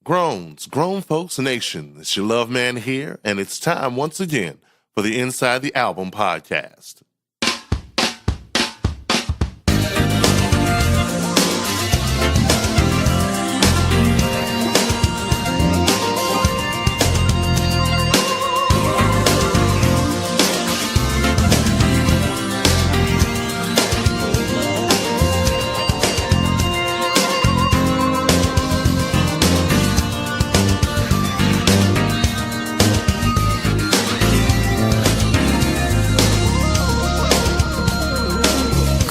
Grown folks nation. It's your love man here, and it's time once again for the Inside the Album podcast.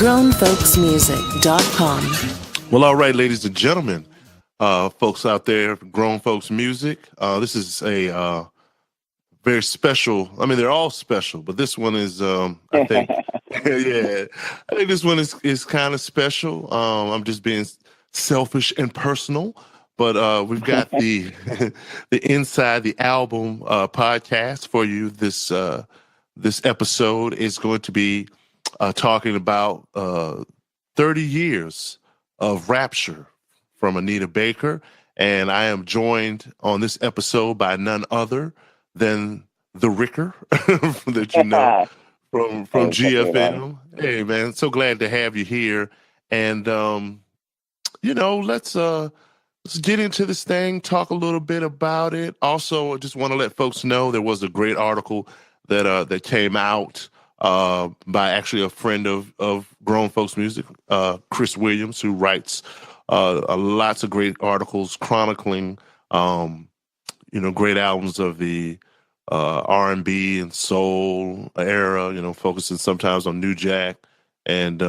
GrownFolksMusic.com. Well, all right, ladies and gentlemen, folks out there, grown folks music. This is a very special. I mean, they're all special, but this one is, I think, yeah, I think this one is kind of special. I'm just being selfish and personal, but we've got the the Inside the Album podcast for you. This episode is going to be talking about 30 years of Rapture from Anita Baker. And I am joined on this episode by none other than the Ricker that you know from GFM. Hey, man, so glad to have you here. And, let's get into this thing, talk a little bit about it. Also, I just want to let folks know there was a great article that came out by actually a friend of Grown Folks Music, Chris Williams, who writes lots of great articles chronicling, great albums of the R&B and soul era, focusing sometimes on New Jack. And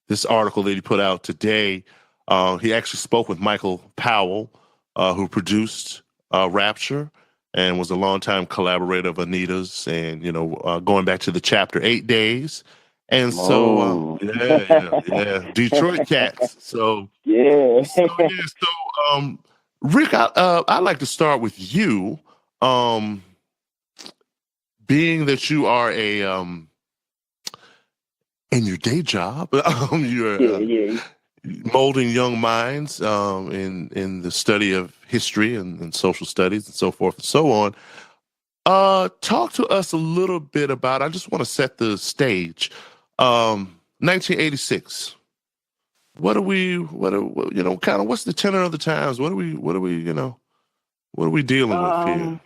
this article that he put out today, he actually spoke with Michael Powell, who produced Rapture, and was a longtime collaborator of Anita's, and going back to the Chapter 8 days, and so Detroit Cats. So Rick, I'd like to start with you, being that you are a in your day job, you're molding young minds in the study of history and social studies and so forth and so on. Talk to us a little bit about, I just want to set the stage. 1986. What's the tenor of the times? What are we dealing with here?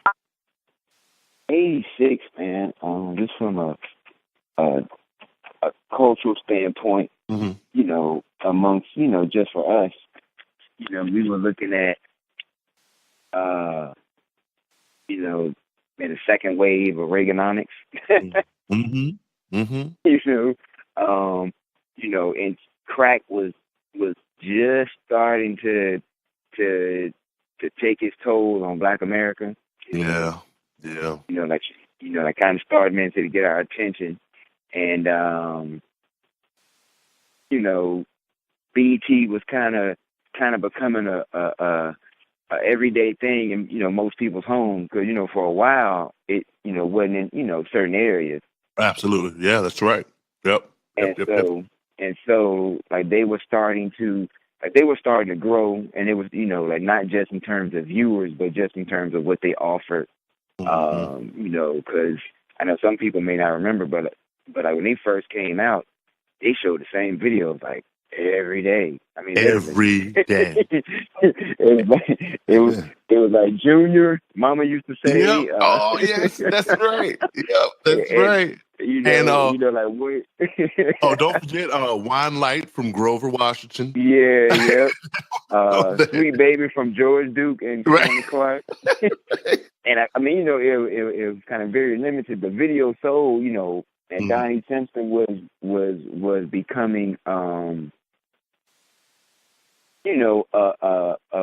86, man. Just from a cultural standpoint, amongst, just for us, we were looking at, in the second wave of Reaganomics. And crack was just starting to take its toll on Black America. Yeah. That kind of started meant to get our attention. And, BET was kind of becoming a everyday thing in, most people's homes. Because, for a while, it, wasn't in, certain areas. Absolutely. Yeah, that's right. Yep. And so, like, they were starting to grow, and it was, not just in terms of viewers, but just in terms of what they offered. Because I know some people may not remember, but like when they first came out, they showed the same videos like every day. I mean, every day. it was like Junior. Mama used to say, yep. "Oh yes, that's right. Yep, that's right." Like what? Don't forget Wine Light from Grover, Washington. Yeah. Sweet Baby from George Duke and Tony Clark. And I mean, it was kind of very limited. The video sold, and Donnie Simpson was becoming, a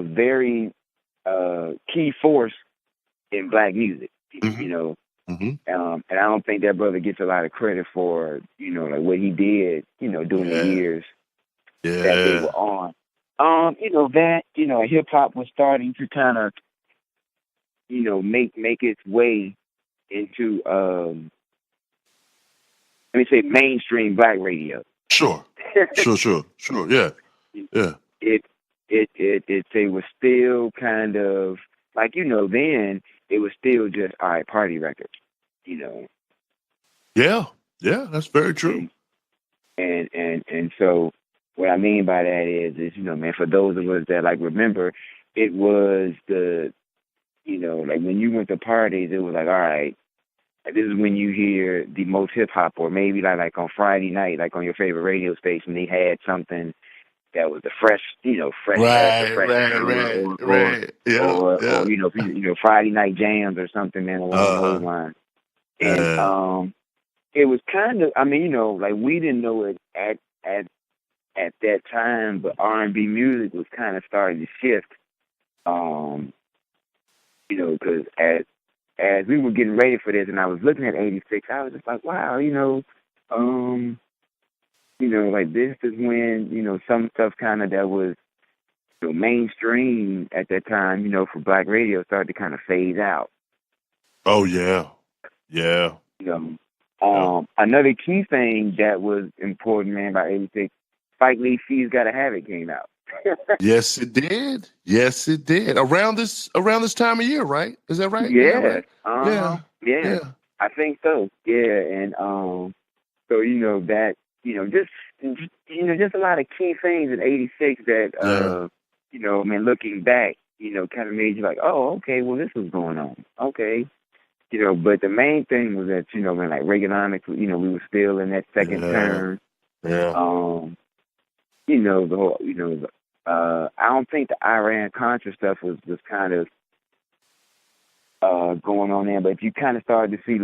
very key force in Black music. And I don't think that brother gets a lot of credit for, like what he did, during the years that they were on. Hip hop was starting to kind of, make its way into, let me say, mainstream Black radio. Sure. Yeah. it was still kind of like, then it was still just all right, party records, Yeah, that's very true. And so what I mean by that is man, for those of us that like remember, it was the like when you went to parties, it was like, all right, this is when you hear the most hip hop, or maybe like on Friday night, like on your favorite radio station, they had something that was the fresh, fresh the fresh or Friday night jams or something, man, along those lines. And it was kind of, I mean, like we didn't know it at that time, but R&B music was kind of starting to shift. Because as we were getting ready for this, and I was looking at '86, I was just like, wow, like this is when some stuff kind of that was mainstream at that time, for black radio started to kind of phase out. Oh yeah. Another key thing that was important, man, by '86, Spike Lee She's Gotta Have It came out. Yes, it did. Around this time of year, right? Is that right? Yeah. Yeah. I think so. Yeah, and so that just a lot of key things in '86 that man, looking back, kind of made you like, oh, okay, well, this was going on. Okay. But the main thing was that, man, like Reaganomics, we were still in that second term. Yeah. The whole, I don't think the Iran-Contra stuff was kind of going on there, but you kind of started to see,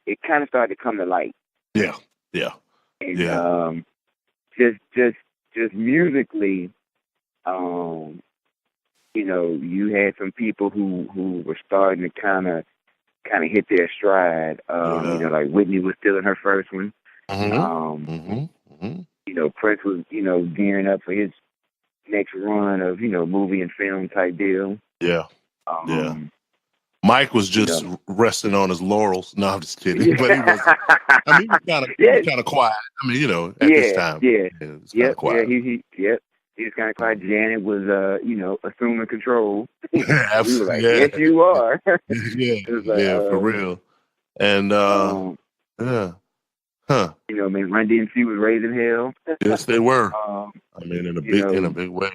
it kind of started to come to light. Yeah. And, just musically, you had some people who were starting to kind of hit their stride. Like Whitney was still in her first one. Prince was, gearing up for his next run of, movie and film type deal. Yeah. Mike was just resting on his laurels. No, I'm just kidding. But he was. I mean, he was kind of quiet. I mean, at this time. Yeah. Quiet. He was kind of quiet. Janet was, assuming control. Absolutely. We were like, yes, you are. For real. And Run DMC was raising hell. Yes, they were. I mean, in a big way.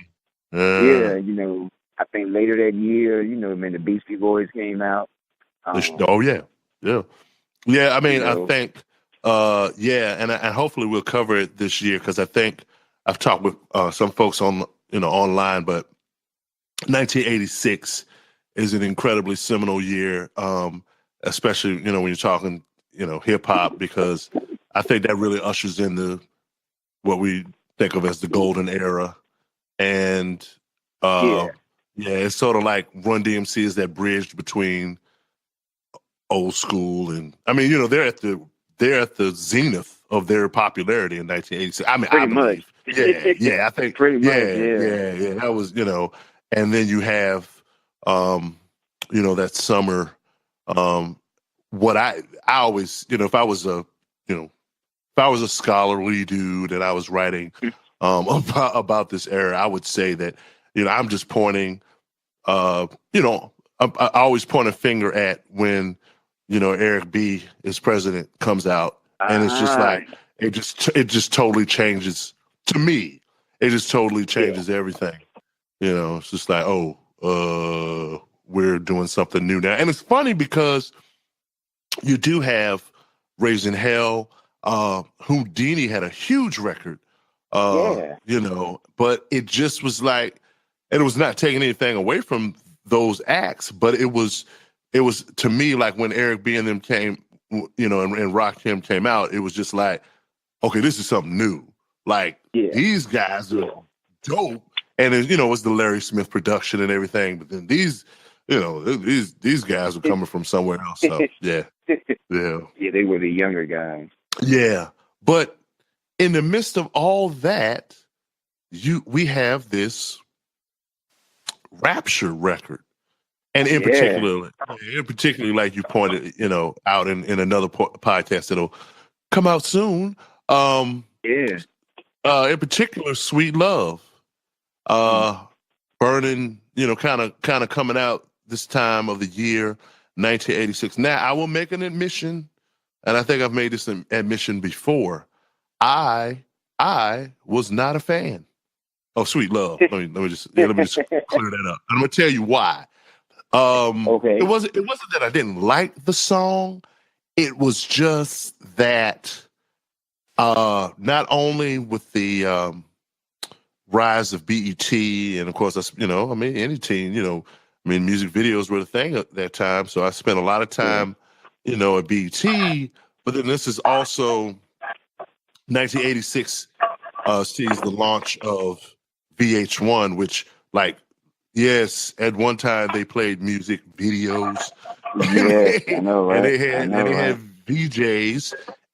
I think later that year, the Beastie Boys came out. Yeah. I mean, I think, and hopefully we'll cover it this year because I think I've talked with some folks on online, but 1986 is an incredibly seminal year, especially when you're talking hip hop, because I think that really ushers in what we think of as the golden era, and it's sort of like Run DMC is that bridge between old school and I mean they're at the zenith of their popularity in 1986. I mean, pretty much. I think pretty much. Yeah. That was and then you have that summer. What I always if I was a scholarly dude and I was writing about this era, I would say that I'm just pointing I always point a finger at when Eric B. as president comes out, and it's just like it just totally changes to me. It just totally changes everything. It's just like, we're doing something new now, and it's funny because you do have Raising Hell. Houdini had a huge record, but it just was like, and it was not taking anything away from those acts, but it was to me like when Eric B and them came, and Rakim came out, it was just like, okay, this is something new. Like these guys are dope, and it's the Larry Smith production and everything, but then these guys are coming from somewhere else. So yeah. Yeah, they were the younger guys. Yeah, but in the midst of all that, we have this Rapture record, and in particular, like you pointed, out in another podcast that'll come out soon. In particular, Sweet Love. Burning, kind of coming out this time of the year, 1986. Now, I will make an admission, and I think I've made this admission before. I was not a fan of Sweet Love. Let me just clear that up. I'm gonna tell you why. Okay. It wasn't that I didn't like the song. It was just that not only with the rise of BET, and of course, that's any teen, music videos were the thing at that time. So I spent a lot of time, at BET. But then this is also 1986 sees the launch of VH1, which, yes, at one time they played music videos. Yes, I know, right? And they had VJs,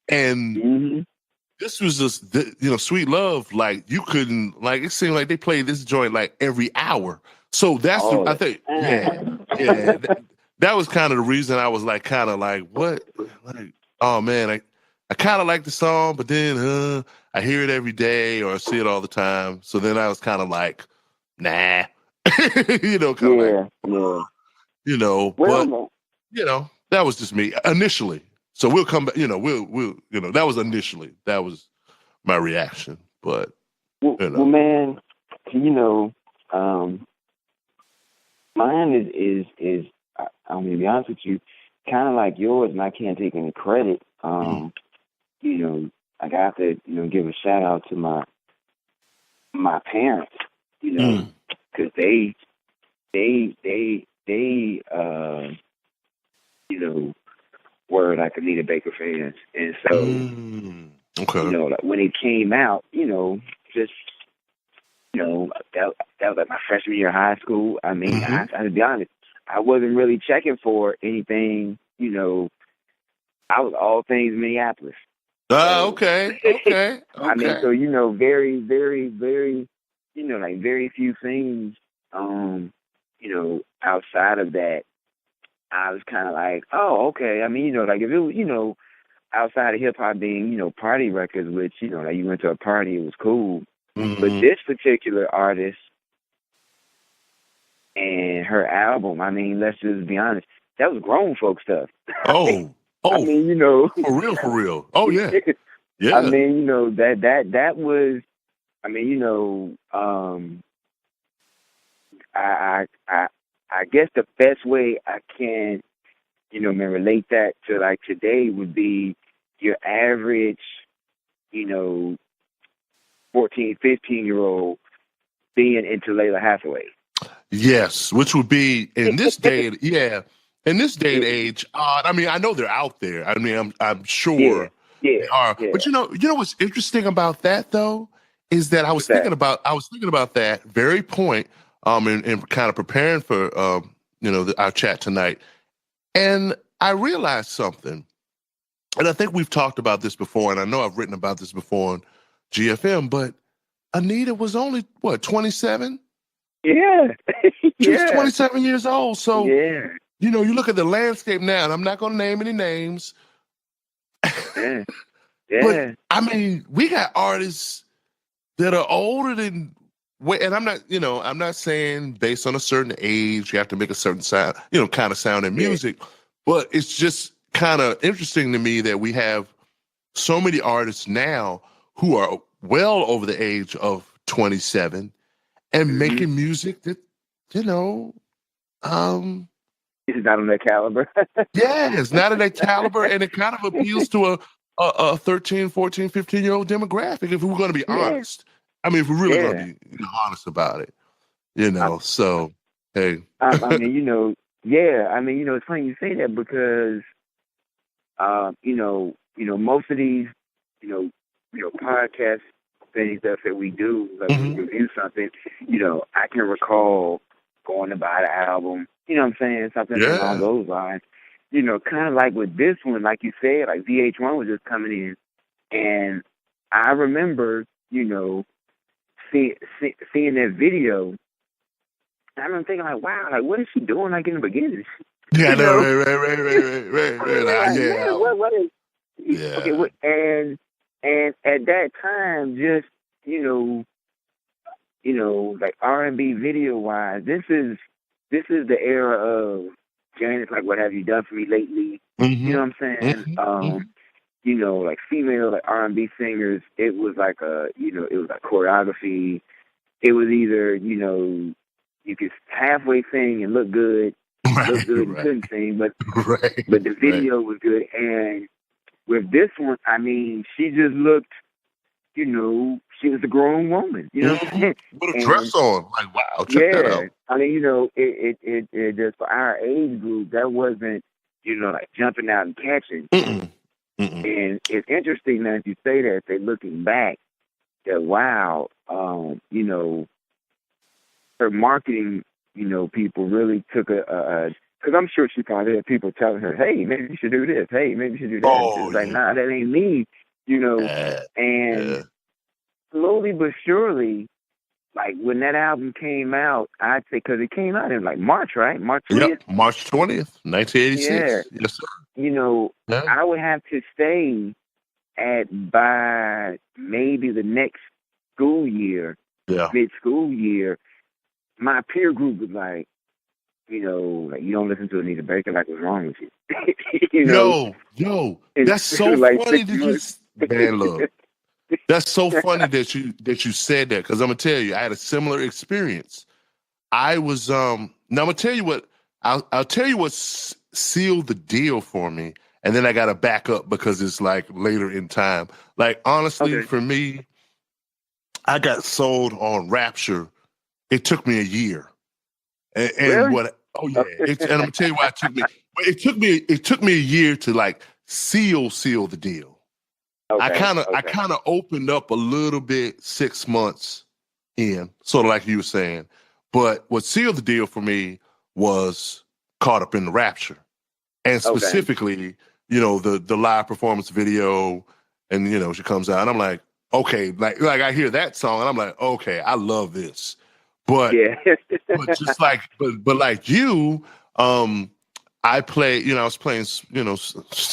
and this was just, Sweet Love. You couldn't, it seemed like they played this joint every hour. So that's I think, that was kind of the reason I was what? Oh man, I kind of like the song, but then I hear it every day or I see it all the time. So then I was kind of nah, that was just me initially. So we'll come back, we'll that was initially, that was my reaction. But well, man, mine is I'm gonna be honest with you, kind of like yours, and I can't take any credit. I have to, give a shout out to my parents, because they were like Anita Baker fans, and so when it came out, just that was like my freshman year of high school. I mean, I to be honest, I wasn't really checking for anything. I was all things Minneapolis. Okay. I mean, so very, very, very, very few things, outside of that, I was kind of like, oh, okay. I mean, if it was, outside of hip hop being, party records, which, you went to a party, it was cool. But this particular artist and her album, I mean, let's just be honest, that was grown folk stuff. I mean, for real. Oh yeah. Yeah. I mean, that was, I mean, I guess the best way I can, relate that to today would be your average, 14, 15-year-old being into Layla Hathaway. Yes, which would be in this day, in this day and age. I mean, I know they're out there. I mean, I'm sure they are. Yeah. But you know what's interesting about that though is that I was thinking about that very point, and kind of preparing for our chat tonight, and I realized something, and I think we've talked about this before, and I know I've written about this before on GFM, but Anita was only 27. Yeah. She was 27 years old. So, you look at the landscape now, and I'm not going to name any names. Yeah. But, I mean, we got artists that are older than, and I'm not saying based on a certain age, you have to make a certain sound, kind of sound in music. But it's just kind of interesting to me that we have so many artists now who are well over the age of 27 and making music that, it's not on that caliber. It's not on that caliber, and it kind of appeals to a 13, 14, 15-year-old demographic, if we're going to be honest. I mean, if we're really going to be honest about it, so, hey. I mean, it's funny you say that because, most of these, podcast things that we do, we review something, I can recall going to buy the album, something along those lines. Kind of like with this one, like you said, like VH1 was just coming in, and I remember, seeing that video, and I remember thinking wow, what is she doing in the beginning? Yeah, right. What is? Yeah. Okay, and at that time, just you know, like R&B video wise, this is the era of Janet, like What Have You Done For Me Lately? You know what I'm saying? You know, like female like R&B singers, it was like it was like choreography. It was either, you know, you could halfway sing and look good, Right, and couldn't sing, but right, the video was good. And with this one, I mean, she just looked, you know, she was a grown woman, you know what I'm saying? With a And dress on, like, wow, check that yeah, out. I mean, you know, it just for our age group, that wasn't, you know, like jumping out and catching. And it's interesting that you say that, they looking back, that wow, you know, her marketing, you know, people really took because I'm sure she probably had people telling her, hey, maybe you should do this. Hey, maybe you should do that. And she Oh was like, yeah, nah, that ain't me, you know. And yeah. slowly but surely, like when that album came out, I'd say, because it came out in like March, right? March 20th? Yep, March 20th, Yeah. 1986. Yes, sir. You know, Yeah. I would have to say by maybe the next school year, mid-school year, my peer group was like, you know, like, you don't listen to Anita Baker, like, what's wrong with you? You know? Yo, And that's so like funny 6 that months. man, look. That's so funny that you said that, because I'm gonna tell you, I had a similar experience. I was now I'm gonna tell you what I'll tell you what sealed the deal for me, and then I gotta back up because it's like later in time. Like honestly, Okay. for me, I got sold on Rapture. It took me a year, and Really? what? Oh yeah, and I'm gonna tell you why it took me. But it took me a year to like seal the deal. I Okay. kind of opened up a little bit 6 months in, sort of like you were saying. But what sealed the deal for me was Caught Up in the Rapture, and Okay. specifically, you know, the live performance video, and you know she comes out, and I'm like, okay, like I hear that song, and I'm like, okay, I love this, but Yeah. just like but like you, I play, you know, I was playing, you know,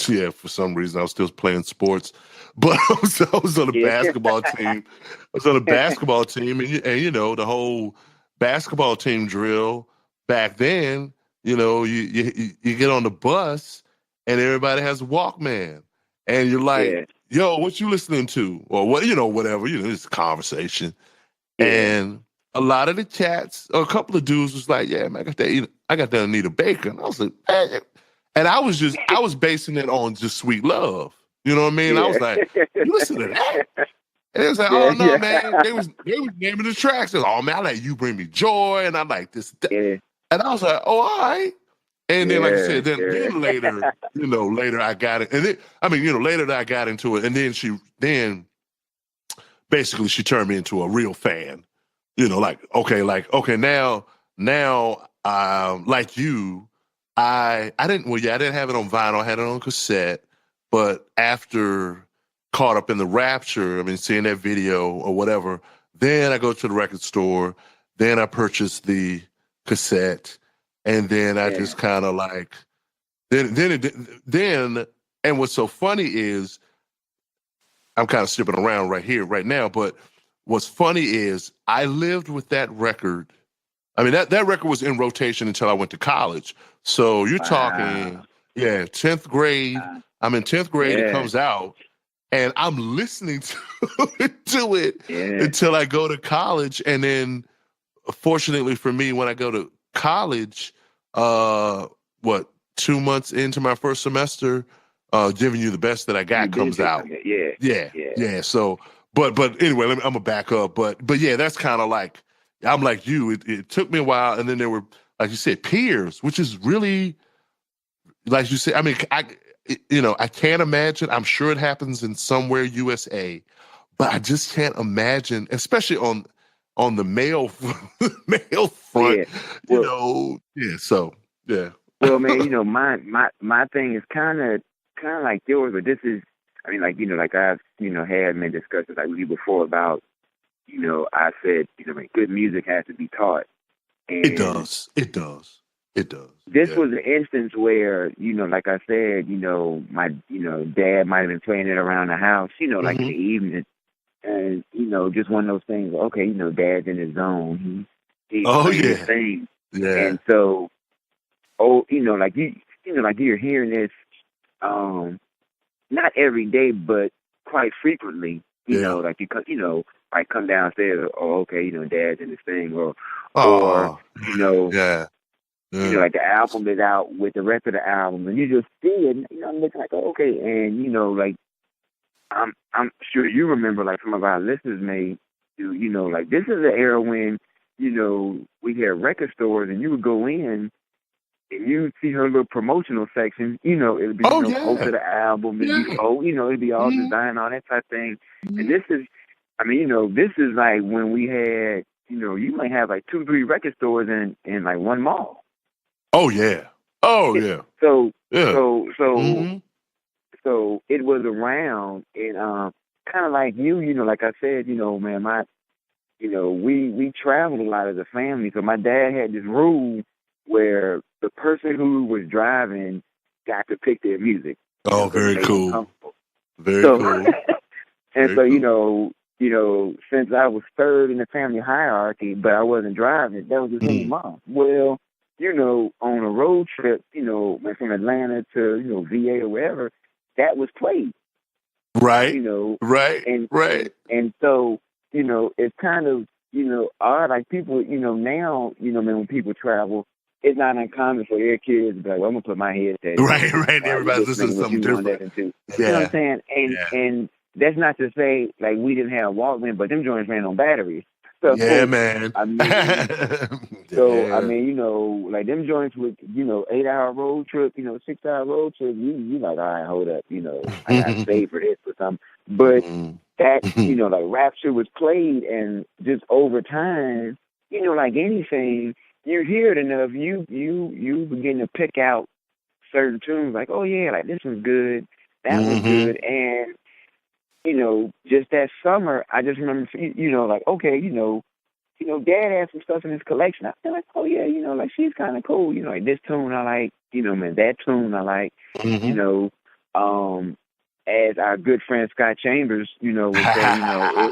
yeah, for some reason I was still playing sports, but I was on a Yeah. basketball team. I was on a basketball team, and you know, the whole basketball team drill back then, you know, you get on the bus and everybody has a Walkman, and you're like, Yeah. yo, what you listening to? Or what, you know, whatever, you know, it's a conversation. Yeah. And a lot of the chats, or a couple of dudes was like, yeah, man, I got that Anita Baker. And I was like, man. And I was basing it on just Sweet Love. You know what I mean? I was Yeah. like, you listen to that? And it was like, Yeah. oh no, Yeah. man. They was naming the tracks. They was, oh man, I like You Bring Me Joy, and I like this. That. Yeah. And I was like, oh, all right. And then, like I Yeah. said, then later, you know, later I got it. And then, I mean, you know, later I got into it. And then basically she turned me into a real fan. You know, like okay, now, like you, I didn't, well, yeah, I didn't have it on vinyl, I had it on cassette, but after Caught Up in the Rapture, I mean, seeing that video or whatever, then I go to the record store, then I purchase the cassette, and then I just kind of like, then, and what's so funny is I'm kind of skipping around right here, right now, but what's funny is I lived with that record. I mean, that record was in rotation until I went to college. So you're talking, Wow. yeah, 10th grade. I'm in 10th grade, it Yeah. comes out, and I'm listening to it Yeah. until I go to college. And then, fortunately for me, when I go to college, what, 2 months into my first semester, Giving You the Best That I You Got comes did. out. Yeah. Yeah, Yeah. yeah. So, but anyway, I'm gonna back up. But yeah, that's kind of like, I'm like you. It took me a while, and then there were, like you said, peers, which is really, like you said. I mean, you know, I can't imagine. I'm sure it happens in somewhere USA, but I just can't imagine, especially on the male male front. Yeah. You Well, know, yeah. So yeah. well, man, you know, my thing is kind of like yours, but this is, I mean, like, you know, like I've, you know, had many discussions like with you before about, you know, I said, you know, like, good music has to be taught, It and does. It does. It does. this Yeah. was an instance where, you know, like I said, you know, my, you know, dad might have been playing it around the house, you know, like in Hmm. the evening, and just one of those things. Okay, Dad's in his zone. He's Oh playing his yeah. thing, Yeah. and so, like like you're hearing this, not every day, but quite frequently. Yeah. Like I come downstairs. Oh, okay, Dad's in his thing, or Oh. Yeah. Yeah. like the album is out with the rest of the album, and you just see it. I'm looking like, oh, okay, and like I'm sure you remember, like some of our listeners may do. Like this is the era when we had record stores, and you would go in and you see her little promotional section. It would be Oh post yeah. of the album. It'd be Yeah. it'd be all Mm-hmm. design, all that type of thing. And Mm-hmm. this is, I mean, this is like when we had, you might have like 2, 3 record stores in like one mall. Oh yeah. Oh yeah. so Yeah. so so Mm-hmm. so it was around, and kind of like like I said, man, we traveled a lot as a family. So my dad had this rule where the person who was driving got to pick their music, Oh, because it very made them cool. comfortable. Very So, cool. and Very so, cool. since I was third in the family hierarchy, but I wasn't driving, that was the thing, Mom. Well, on a road trip, went from Atlanta to, VA or wherever, that was played, Right. you know, Right. and, Right. and so, it's kind of, odd, like people, now, man, when people travel, it's not uncommon for their kids to be like, well, I'm going to put my headset Right. in Right. while you're Everybody's listening listening to what something you want to different. listen to. You know what I'm Yeah. saying? Yeah. And that's not to say, like, we didn't have Walkman, but them joints ran on batteries. Yeah, So, man. I mean, Yeah. like them joints with, 8-hour road trip, 6-hour road trip, you like, all right, hold up, I got to save for this or something. But that, like Rapture was played, and just over time, like anything, you hear it enough, you begin to pick out certain tunes, like, oh yeah, like this was good, that was good, and just that summer, I just remember, like, okay, Dad had some stuff in his collection. I feel like, oh yeah, like she's kind of cool. Like this tune I like. Man, that tune I like. As our good friend Scott Chambers, would say,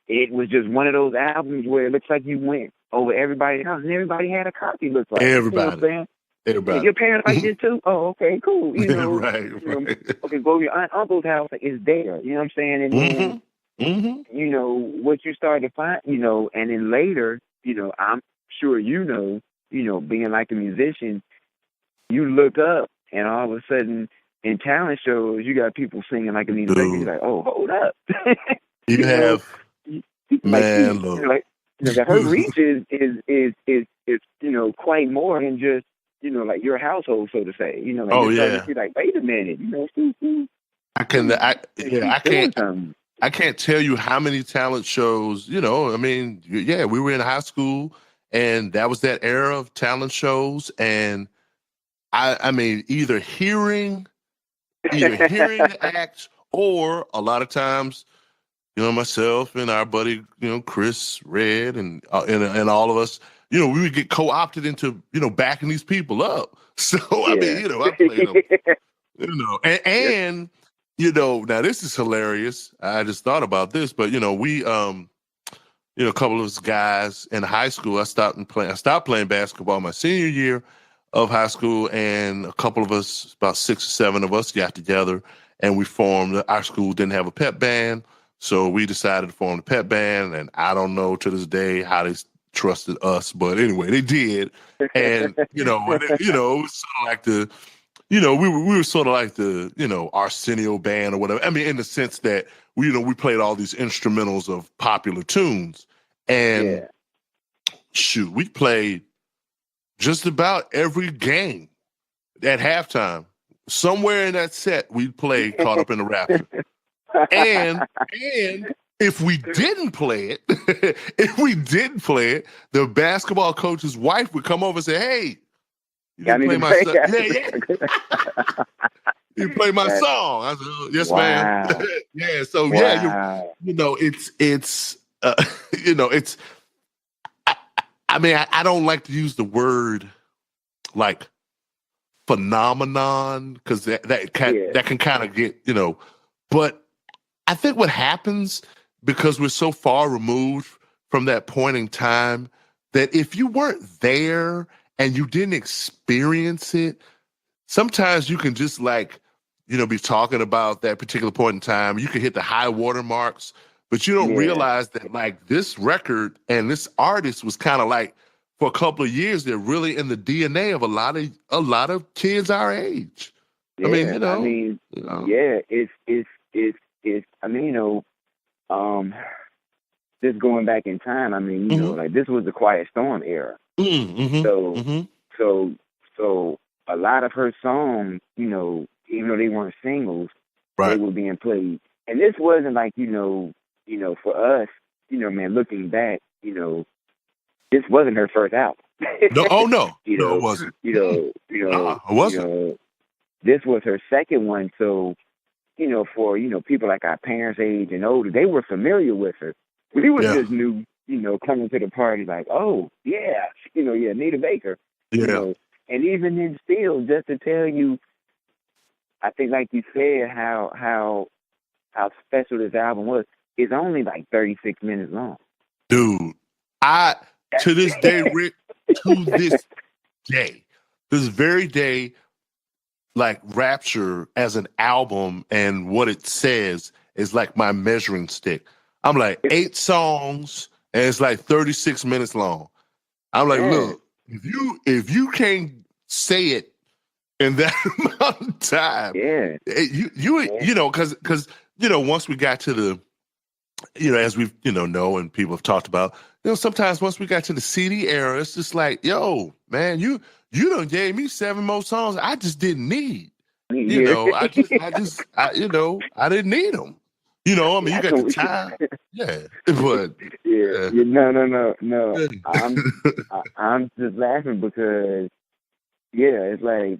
it was just one of those albums where it looks like you went over everybody's house and everybody had a copy. Looks like, you know what I'm Everybody. saying? Everybody. Your parents like this too? Oh, okay, cool. Right. Right. Okay, go to your aunt, uncle's house. It's there. You know what I'm saying? And then what you start to find, and then later, I'm sure being like a musician, you look up and all of a sudden in talent shows, you got people singing like Anita Baker. You're like, oh, hold up. You have, man, look. That her reach is quite more than just, like your household, so to say. Like Oh, you're starting yeah. to see, like, wait a minute, I can't tell you how many talent shows, I mean, yeah, we were in high school and that was that era of talent shows. And I mean, either hearing the acts, or a lot of times, myself and our buddy, Chris Red and all of us, we would get co-opted into, backing these people up. So, Yeah. I mean, I played them, and now this is hilarious. I just thought about this, but we, a couple of us guys in high school, I stopped playing basketball my senior year of high school, and a couple of us, about 6 or 7 of us, got together and we formed. Our school didn't have a pep band, so we decided to form a pep band. And I don't know to this day how they trusted us, but anyway, they did. And it was sort of like we were sort of like the Arsenio band or whatever. I mean, in the sense that we played all these instrumentals of popular tunes, and shoot, we played just about every game at halftime. Somewhere in that set, we'd play "Caught Up in the Rapture," and if we didn't play it, the basketball coach's wife would come over and say, "Hey, you didn't play my song." Yeah. You play my song. I said, oh, "Yes, ma'am." Yeah. So yeah, it's it's. I mean, I don't like to use the word like phenomenon, because that can kind of get, but I think what happens because we're so far removed from that point in time that if you weren't there and you didn't experience it, sometimes you can just like, be talking about that particular point in time. You can hit the high water marks, but you don't realize that like this record and this artist was kind of like for a couple of years, they're really in the DNA of a lot of kids our age. Yeah, just going back in time, like this was the Quiet Storm era. So a lot of her songs, even though they weren't singles, they were being played. And this wasn't like, for us, man, looking back, this wasn't her first album. No, it wasn't. It wasn't. This was her second one. So, for, people like our parents' age and older, they were familiar with her. We were just new, coming to the party like, oh, yeah, Anita Baker. And even then still, just to tell you, I think like you said, how special this album was, it's only like 36 minutes long. Dude, to this day, Rick, this very day, like Rapture as an album and what it says is like my measuring stick. I'm like 8 songs and it's like 36 minutes long. I'm like, look, if you can't say it in that amount of time, because once we got to the, as we've know and people have talked about, sometimes once we got to the CD era, it's just like, yo, man, you done gave me 7 more songs I just didn't need. I didn't need them. You got the time. No. I'm just laughing because, it's like,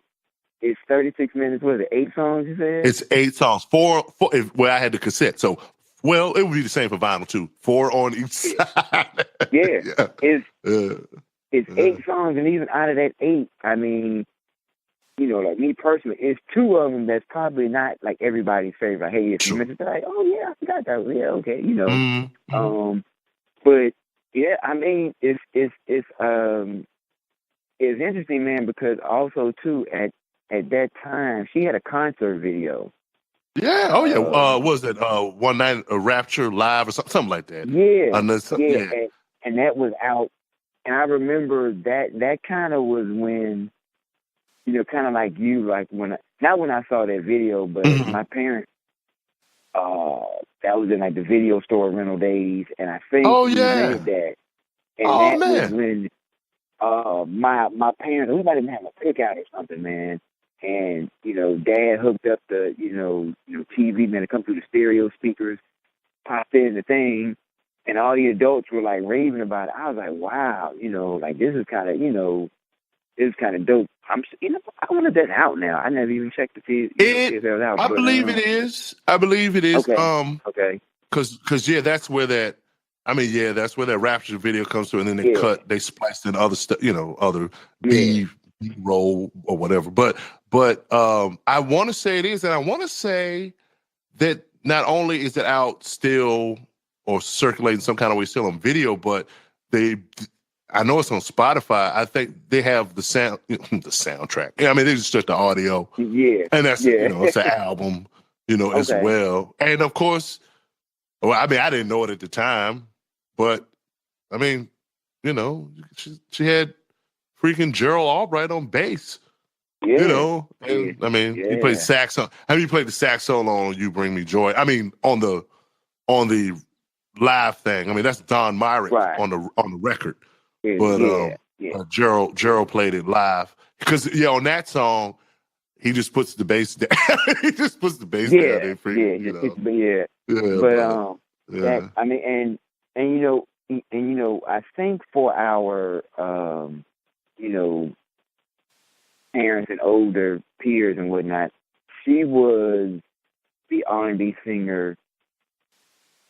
it's 36 minutes. What is it, 8 songs, you said? It's 8 songs. 4 I had the cassette. So, it would be the same for vinyl, too. 4 on each side. It's 8 songs, and even out of that 8, like me personally, it's 2 of them that's probably not like everybody's favorite. Like, hey, if you mentioned that, like, oh yeah, I forgot that. Yeah, okay, But it's interesting, man, because also too at that time she had a concert video. Yeah. Oh yeah. Was it One Night a Rapture Live or something like that? And that was out. And I remember that kind of was when, kind of like you, like not when I saw that video, but my parents, that was in like the video store rental days, and I think we rented that. And was when my parents, we might have had a cookout or something, man. And Dad hooked up the TV, man, to come through the stereo speakers, popped in the thing. And all the adults were like raving about it. I was like, wow, like this is kind of, this is kind of dope. I wonder if that's out now. I never even checked to see if it was out. I believe it is. Okay. Okay. Because that's where that. That's where that Rapture video comes to, and then they spliced in other stuff, other B-roll or whatever. But I want to say it is, and I want to say that not only is it out still or circulating some kind of way still on video, but I know it's on Spotify. I think they have the soundtrack. They just took the audio. Yeah. And that's, it's an album, as well. And of course, I didn't know it at the time, but she had freaking Gerald Albright on bass. Yeah. He played sax on. You played the sax solo on "You Bring Me Joy"? On the live thing. That's Don Myrick on the record. But Gerald played it live because on that song he just puts the bass down. He just puts the bass down there for I think for our parents and older peers and whatnot, she was the R&B singer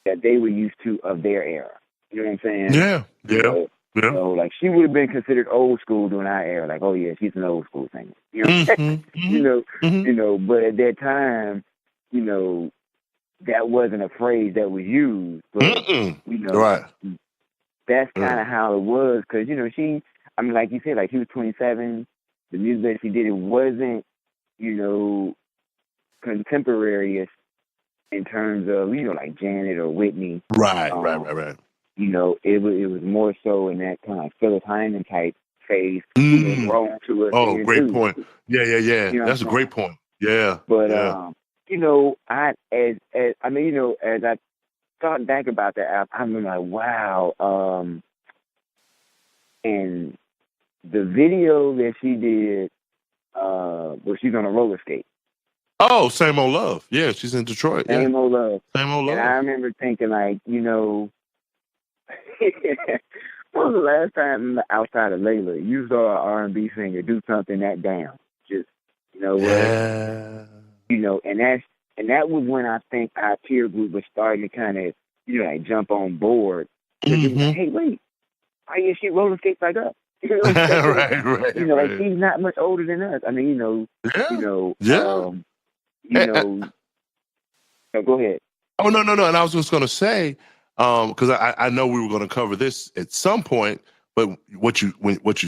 that they were used to of their era. You know what I'm saying? Yeah. So like she would have been considered old school during our era. Like, oh yeah, she's an old school singer. You know, but at that time, that wasn't a phrase that was used, but you know, right. that's kind of how it was. Because you know, I mean, like you said, like she was 27. The music that she did, it wasn't, you know, contemporary in terms of, you know, like Janet or Whitney. Right. You know, it was more so in that kind of Phyllis Hyman type phase, who was grown to us. Oh, great too. point. Yeah. You know That's a great point. Yeah. But yeah. you know, I mean, you know, as I thought back about that, I'm like, wow. And the video that she did, where she's on a roller skate. Oh, Same Old Love. Yeah, she's in Detroit. Same Old Love. Same Old Love. And I remember thinking, like, you know, when was the last time outside of Layla you saw an R&B singer do something that down? Just, you know what? Yeah. You know, and that was when I think our peer group was starting to kind of, you know, like jump on board. Because it was like, hey, wait, why is she roller skates like us? You know, right. You know, like she's not much older than us. I mean, you know, no, go ahead. Oh no! And I was just going to say, because I know we were going to cover this at some point, but what you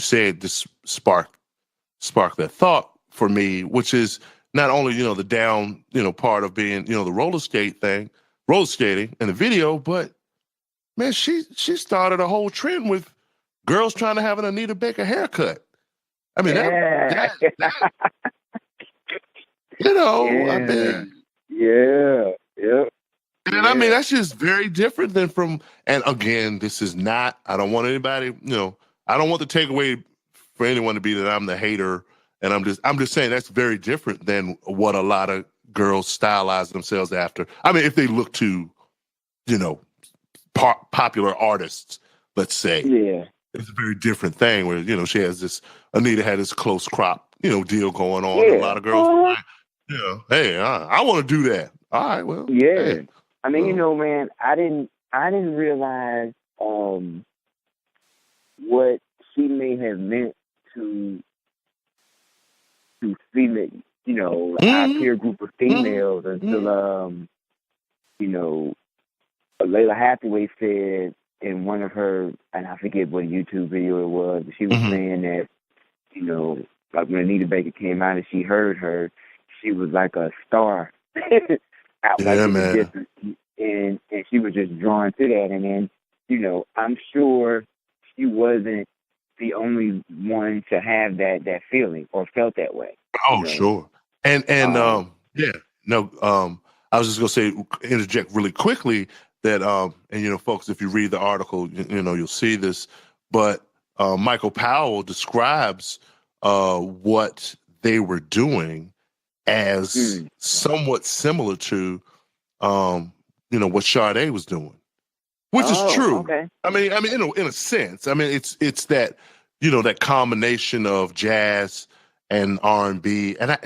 said just sparked that thought for me, which is not only, you know, the down, you know, part of being, you know, the roller skating in the video, but man, she started a whole trend with girls trying to have an Anita Baker haircut. I mean, that you know, I mean, and I mean, that's just very different than from, and again, this is not, I don't want anybody, you know, I don't want the takeaway for anyone to be that I'm the hater. And I'm just saying that's very different than what a lot of girls stylize themselves after. I mean, if they look to, you know, popular artists, let's say, it's a very different thing where, you know, Anita had this close crop, you know, deal going on. And a lot of girls were like, you know, hey, I want to do that. All right, well, hey. I mean, you know, man, I didn't realize what she may have meant to female, you know, our peer group of females until you know, Layla Hathaway said in one of her, and I forget what YouTube video it was, but she was saying that, you know, like when Anita Baker came out and she heard her, she was like a star out like in the distance, and she was just drawn to that. And then, you know, I'm sure she wasn't the only one to have that feeling or felt that way. Oh, you know? Sure. And I was just gonna say, interject really quickly that and you know, folks, if you read the article, you know, you'll see this, but Michael Powell describes what they were doing as somewhat similar to you know, what Sade was doing, which is true. Okay. I mean, in a sense, I mean, it's that, you know, that combination of jazz and R&B, and I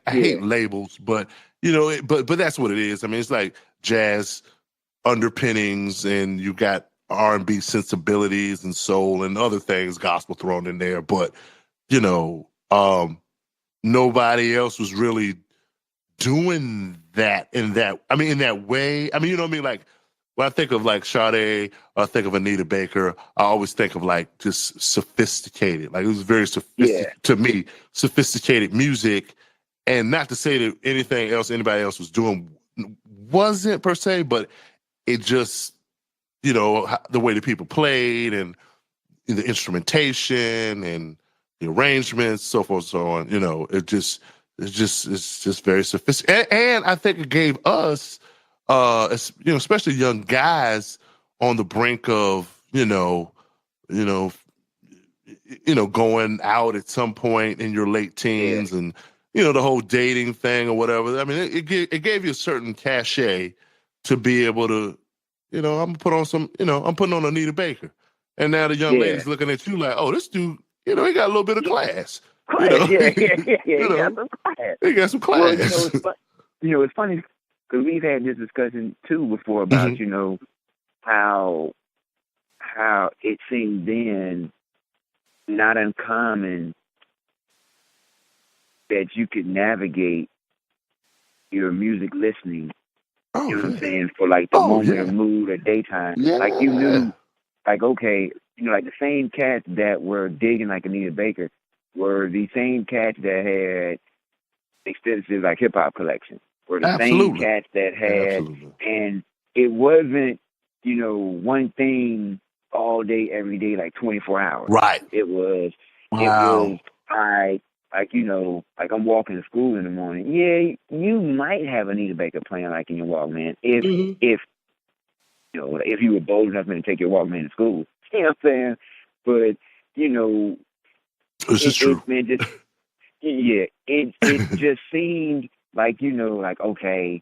hate labels, but you know, but that's what it is. I mean, it's like jazz underpinnings, and you got R&B sensibilities and soul and other things, gospel thrown in there. But you know, nobody else was really doing that in that. I mean, in that way. I mean, you know what I mean? Like when I think of like Sade, or I think of Anita Baker, I always think of like just sophisticated. Like it was very sophisticated to me, sophisticated music. And not to say that anything else anybody else was doing wasn't per se, but it just, you know, the way the people played and the instrumentation and the arrangements, so forth and so on, you know, it's just very sophisticated. And I think it gave us, you know, especially young guys on the brink of, going out at some point in your late teens and, you know, the whole dating thing or whatever. I mean, it gave you a certain cachet to be able to, you know, I'm putting on Anita Baker. And now the young lady's looking at you like, oh, this dude, you know, he got a little bit of class. You know? He got some class. Well, you know, it's funny because we've had this discussion too before about, you know, how it seemed then not uncommon that you could navigate your music listening You know what I'm saying? For like the moment of mood or daytime. Yeah. Like you knew, like, okay, you know, like the same cats that were digging like Anita Baker were the same cats that had extensive like hip hop collections. Were the same cats that had, and it wasn't, you know, one thing all day, every day, like 24 hours. Right. It was like, you know, like I'm walking to school in the morning. Yeah, you might have Anita Baker playing like in your Walkman if you know, if you were bold enough to take your Walkman to school. You know what I'm saying? But, you know, this is true. It just seemed like, you know, like, okay,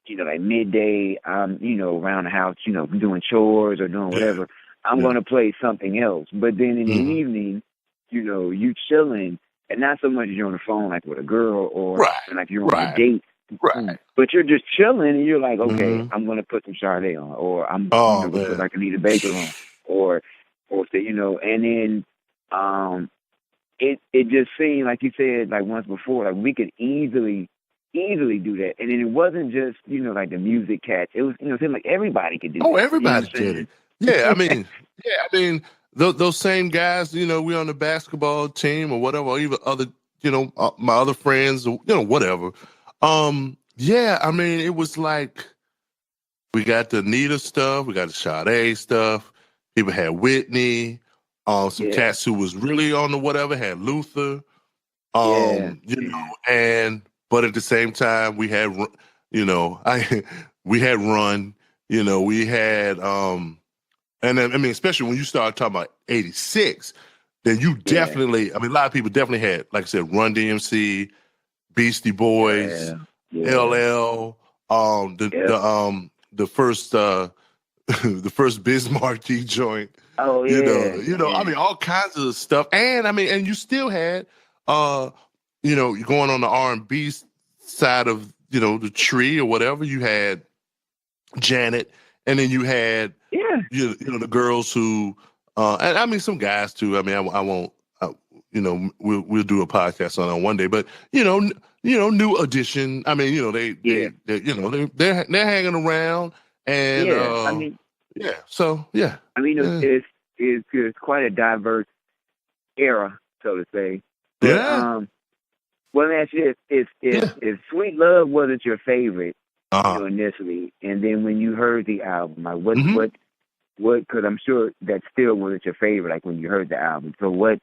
you know, like midday, I'm, you know, around the house, you know, doing chores or doing whatever. I'm going to play something else. But then in the evening, you know, you chilling, and not so much you're on the phone like with a girl or like you're on a date. Right. But you're just chilling, and you're like, okay, I'm going to put some Sade on, or I'm going to put like Anita Baker on, or say, you know, and then it just seemed like you said like once before, like we could easily do that. And then it wasn't just, you know, like the music cats. It was, you know, it seemed like everybody could do that. Everybody did it. Yeah, I mean, those same guys, you know, we on the basketball team or whatever, or even other, you know, my other friends, or, you know, whatever. Yeah, I mean, it was like we got the Anita stuff, we got the Sade stuff. People had Whitney. Some cats who was really on the whatever had Luther. You know, but at the same time we had, you know, we had Run. You know, we had and then, I mean, especially when you start talking about 86, then you definitely, I mean, a lot of people definitely had, like I said, Run DMC, Beastie Boys, LL, the first the first Biz Markie joint. Oh you know, I mean, all kinds of stuff. And I mean, and you still had you know, going on the R&B side of, you know, the tree or whatever, you had Janet, and then you had you know, the girls who and I mean some guys too. I mean, I won't you know, we'll do a podcast on one day, but you know, New Edition. I mean, you know, they you know, they're hanging around, and I mean, so I mean, it's quite a diverse era, so to say. But, well, that's it. If Sweet Love wasn't your favorite, you know, initially, and then when you heard the album, like what? Because I'm sure that still wasn't your favorite, like when you heard the album. So what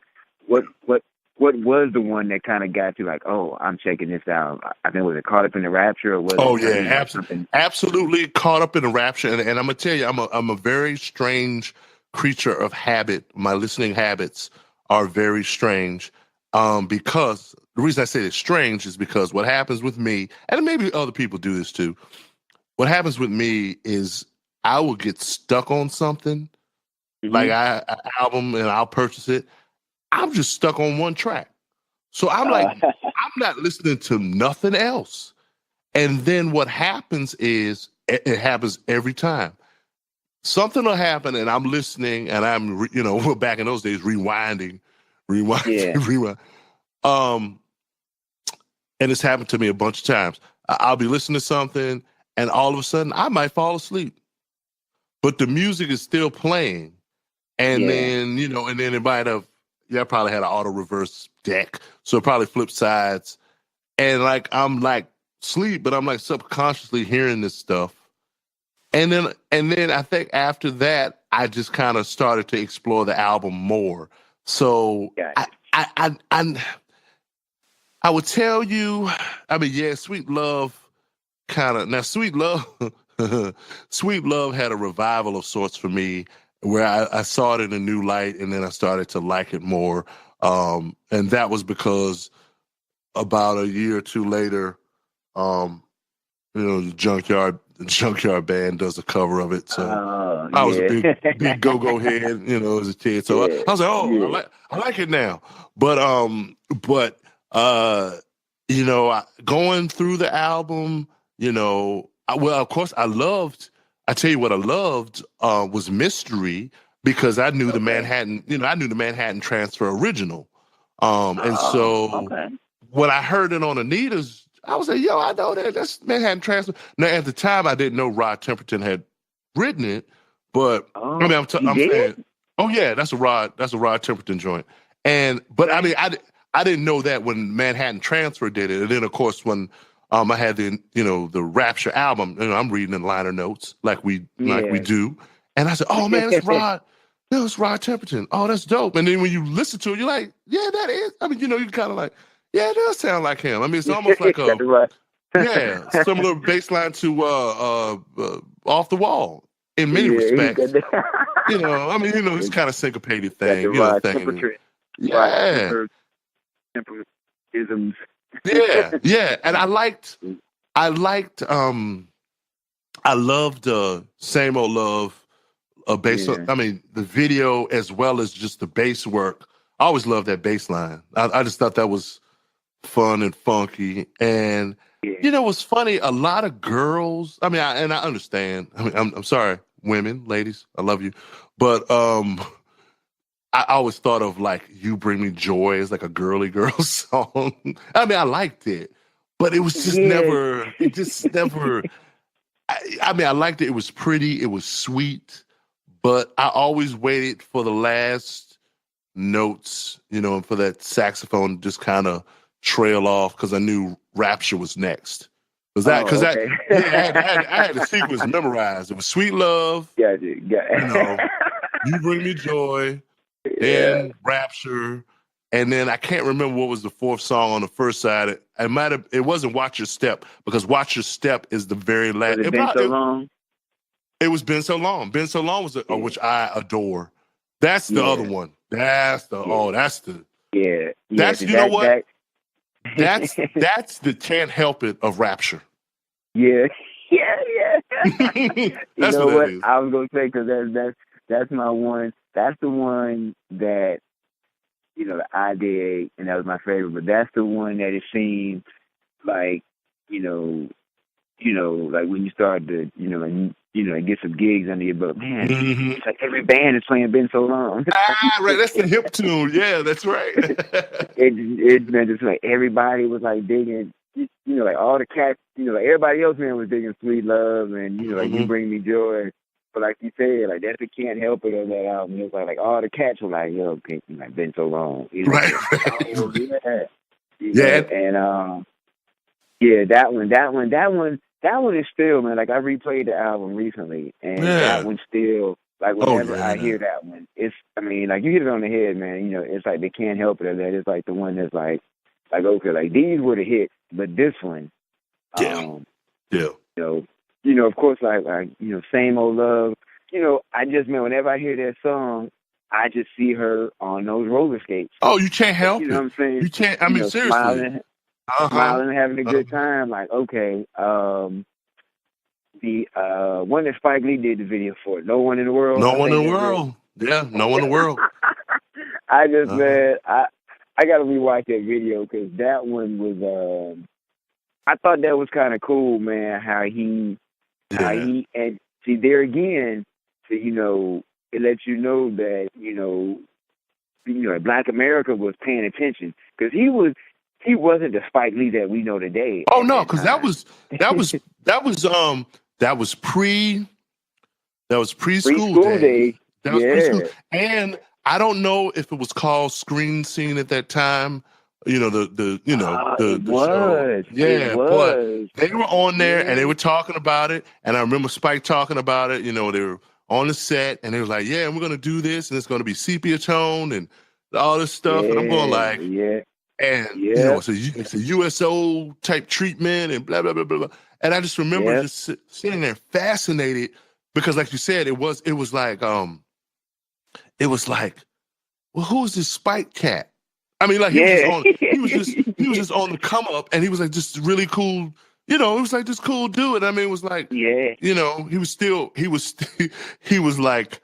was the one that kind of got you like, oh, I'm checking this out? I think, was it Caught Up in the Rapture, or was it absolutely Caught Up in the Rapture. And I'm gonna tell you, I'm a very strange creature of habit. My listening habits are very strange. Because the reason I say it's strange is because what happens with me, and maybe other people do this too, what happens with me is I will get stuck on something, like an album, and I'll purchase it. I'm just stuck on one track. So I'm like, I'm not listening to nothing else. And then what happens is, it happens every time. Something will happen, and I'm listening, and I'm, you know, back in those days, rewinding. Rewind. And it's happened to me a bunch of times. I'll be listening to something, and all of a sudden, I might fall asleep. But the music is still playing. And then, you know, and then it might have, I probably had an auto reverse deck. So it probably flipped sides. And like, I'm like sleep, but I'm like subconsciously hearing this stuff. And then I think after that, I just kind of started to explore the album more. So I would tell you, I mean, Sweet Love Sweet Love, Sweet Love had a revival of sorts for me, where I saw it in a new light, and then I started to like it more. And that was because about a year or two later, you know, the Junkyard Band does a cover of it. So I was a big go-go head, you know, as a kid. So I was like, I like it now. But you know, going through the album, you know, of course I tell you what I loved was Mystery, because I knew the Manhattan Transfer original. And so when I heard it on Anita's I was like, yo, I know that. That's Manhattan Transfer. Now, at the time, I didn't know Rod Temperton had written it, but I mean, I'm saying, oh yeah, that's a Rod Temperton joint. But I mean, I didn't know that when Manhattan Transfer did it. And then, of course, when I had the Rapture album, I'm reading in liner notes like we do, and I said, oh man, it's Rod. No, it's Rod Temperton. Oh, that's dope. And then when you listen to it, you're like, yeah, that is. I mean, you're kind of like, yeah, it does sound like him. I mean, it's almost like similar bass line to Off the Wall in many respects. I mean, it's kind of syncopated thing. Yeah. Isms. Yeah. And I loved Same Old Love. Bass. Yeah. I mean, the video as well as just the bass work. I always loved that bass line. I just thought that was fun and funky. And what's funny? A lot of girls. I mean, I understand. I mean, I'm sorry, women, ladies. I love you, but I always thought of like "You Bring Me Joy" as like a girly girl song. I mean, I liked it, but it was just never. It just never. I mean, I liked it. It was pretty. It was sweet. But I always waited for the last notes, and for that saxophone to just kind of trail off because I knew Rapture was next. I had the sequence memorized. It was Sweet Love, You Bring Me Joy, then Rapture, and then I can't remember what was the fourth song on the first side. It wasn't Watch Your Step because Watch Your Step is the very last. Has it been so long? It was Been So Long. Been So Long was which I adore. That's the other one. That's the That's you know what? That's the Can't Help It of Rapture. Yeah. That's what is. I was gonna say because that's my one. That's the one that I did, and that was my favorite. But that's the one that it seemed like like when you start to get some gigs under your belt, man. It's like every band is playing "Been So Long." Right. That's the hip tune. Yeah, that's right. It meant just like everybody was like digging, like all the cats, like everybody else was digging "Sweet Love" and like "You Bring Me Joy." But like you said, like that's the Can't Help It of that album. It was like all the cats were like, "Yo, like Been So Long." Right. That one is still, man. Like I replayed the album recently, and that one still, like whenever I hear that one, it's. I mean, like you hit it on the head, man. It's like they Can't Help It. That it's like the one that's like okay, like these were the hits, but this one, of course, like Same Old Love. I just whenever I hear that song, I just see her on those roller skates. Oh, you can't help it. You know what I'm saying? You can't. I mean, seriously. Smiling, having a good time. Like, okay, the one that Spike Lee did the video for, No One in the World. No One in the World. Yeah, No One in the World. I just man, I got to rewatch that video because that one was. I thought that was kind of cool, man. How he and see there again, so it lets you know that Black America was paying attention because he wasn't the Spike Lee that we know today. Oh no, because that was preschool day. That was preschool. And I don't know if it was called Screen Scene at that time. The show. Yeah, but they were on there and they were talking about it. And I remember Spike talking about it. They were on the set and they were like, "Yeah, we're gonna do this, and it's gonna be sepia tone and all this stuff." And I'm going like, and it's a USO type treatment and blah blah blah blah blah. And I just remember just sitting there fascinated because, like you said, it was like, well, who is this Spike cat? I mean, like he was just on the come up, and he was like just really cool. It was like this cool dude. I mean, it was like, he was still like.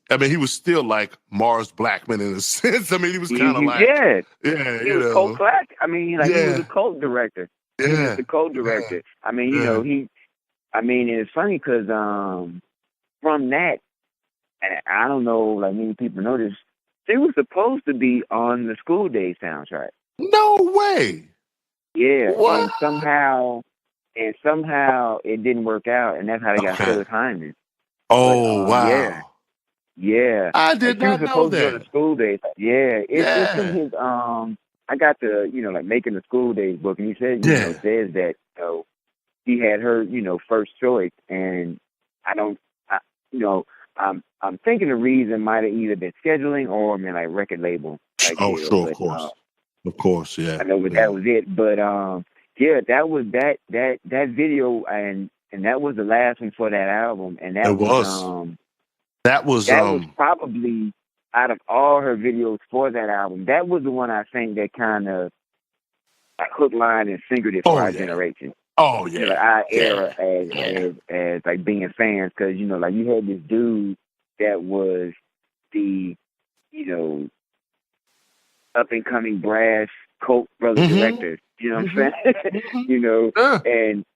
I mean, he was still like Mars Blackman in a sense. I mean, he was kind of like, he was cult classic. I mean, like he was a cult director. He was the cult director. I mean, it's funny because from that, and I don't know, like many people know this, they was supposed to be on the School Days soundtrack. No way. Yeah, What? and somehow it didn't work out, and that's how they got Okay. Phyllis Hyman. But Oh, yeah, wow. yeah. I Like did she was not know supposed to go to that. school days. Yeah, it's in Yeah. his I got the like making the school days book, and he said Yeah. says that he had her first choice, and I don't I, you know I'm thinking the reason might have either been scheduling or like record label type Oh, deal, sure, of but course. Of course, I yeah. know that Yeah. was it. But yeah, that was that video, and that was the last one for that album, and It was. That was probably out of all her videos for that album, that was the one I think that kind of like hook, line, and sinkered it for oh our yeah. generation. Oh Like yeah. our Yeah. era as like being fans, because like you had this dude that was the you know up and coming brass Coke brother director. You know what I'm saying?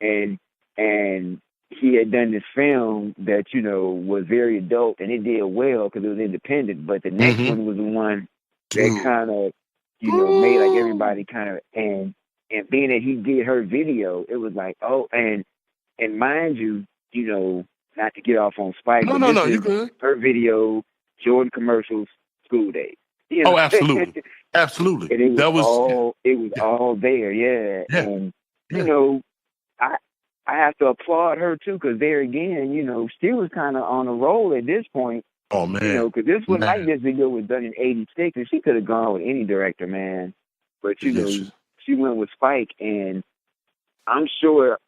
Yeah. And he had done this film that was very adult, and it did well because it was independent. But the next one was the one that Dude. kind of made like everybody kind of and being that he did her video, it was like and mind you, not to get off on Spike, but this No, you is good. her video, Jordan commercials, School Days. Oh, absolutely. Absolutely. And That was it was all there, yeah. yeah. And Yeah. I have to applaud her too, because there again, she was kind of on a roll at this point, Oh man. because this one like Man. this video was done in '86, and she could have gone with any director, man. But Yes. she went with Spike, and I'm sure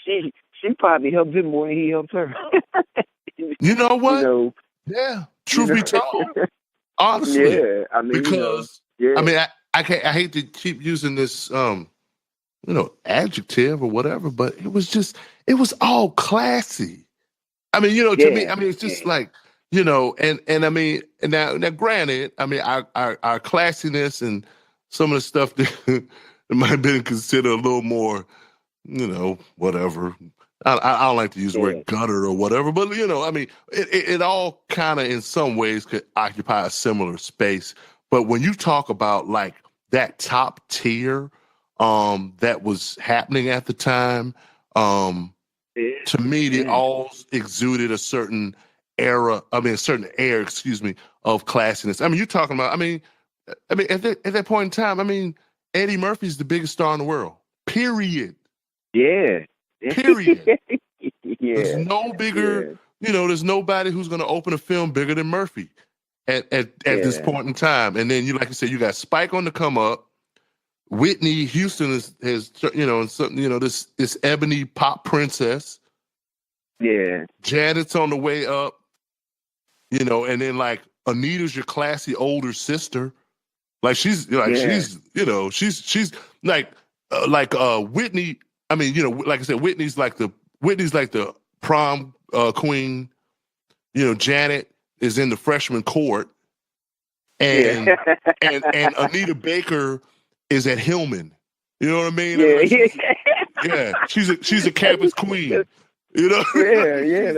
she probably helped him more than he helped her. You know you what? know, Yeah. you Truth know. be told. Honestly. Yeah, I mean, Because yeah, I mean I hate to keep using this adjective or whatever, but it was all classy. I mean, to me, yeah, I mean, it's just yeah, like, and I mean, and now granted, I mean, our classiness and some of the stuff that might have been considered a little more, whatever. I don't like to use the yeah, word gutter or whatever, but I mean, it all kind of in some ways could occupy a similar space. But when you talk about like that top tier, that was happening at the time, to me, they yeah, all exuded a certain a certain air, excuse me, of classiness. I mean, you're talking about, I mean, at that point in time, I mean, Eddie Murphy's the biggest star in the world. Period. yeah, Period. There's yeah, no bigger, yeah, there's nobody who's going to open a film bigger than Murphy at this yeah, point in time. And then like you said, you got Spike on the come up. Whitney Houston has and something, this ebony pop princess. yeah, Janet's on the way up, and then like Anita's your classy older sister. Like she's yeah, she's like Whitney. I mean, like I said, Whitney's like the prom queen. Janet is in the freshman court, yeah, and and Anita Baker is at Hillman. You know what I mean? I mean, yeah, like she's a campus queen. You know? yeah, yeah.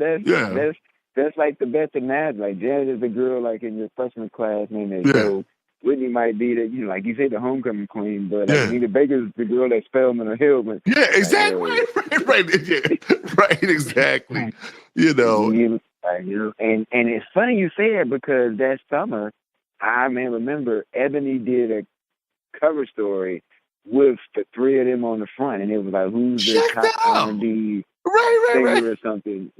Yeah. That's like the best of that. Like Janet is the girl like in your freshman class, and Yeah. so Whitney might be the like you say the homecoming queen, but like Yeah. Anita Baker's the girl that's Spelman or Hillman. Yeah, exactly. Like, Right. Yeah. Right, exactly. And it's funny you say it, because that summer I remember Ebony did a cover story with the three of them on the front, and it was like, who's the top R&B singer or something.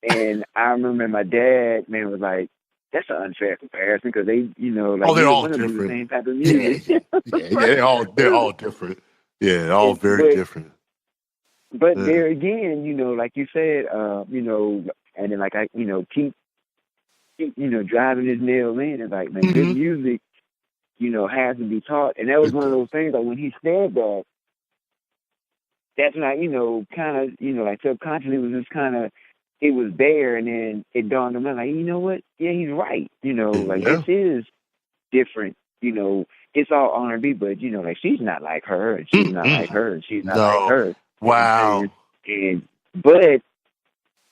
And I remember my dad, was like, that's an unfair comparison, because they, like they're all do the different. same type of music. Yeah, they're all different. Yeah, all very different. But there again, like you said, and then like I, keep driving this nail in. It's like, man, good music, has to be taught. And that was one of those things, like when he said that, that's when I, kind of, like subconsciously was just kind of, it was there, and then it dawned on me, like, you know what? Yeah, he's right. Like this is different. It's all R&B, but like she's not like her, and she's not like her, and she's not like her. Wow. But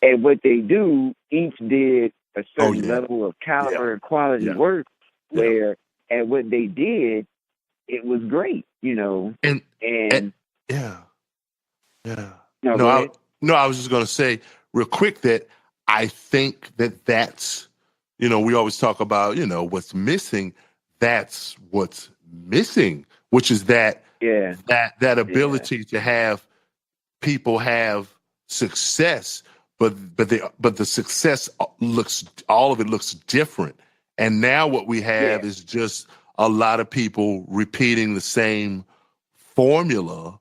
at what they do, each did a certain level of caliber and quality work. Where at what they did, it was great, and and yeah, yeah. no, No, go ahead. I was just gonna say real quick that I think that's we always talk about what's missing. That's what's missing, which is Yeah, that yeah, ability to have people have success, but the success looks all of it looks different. And now what we yeah, have is just a lot of people repeating the same formula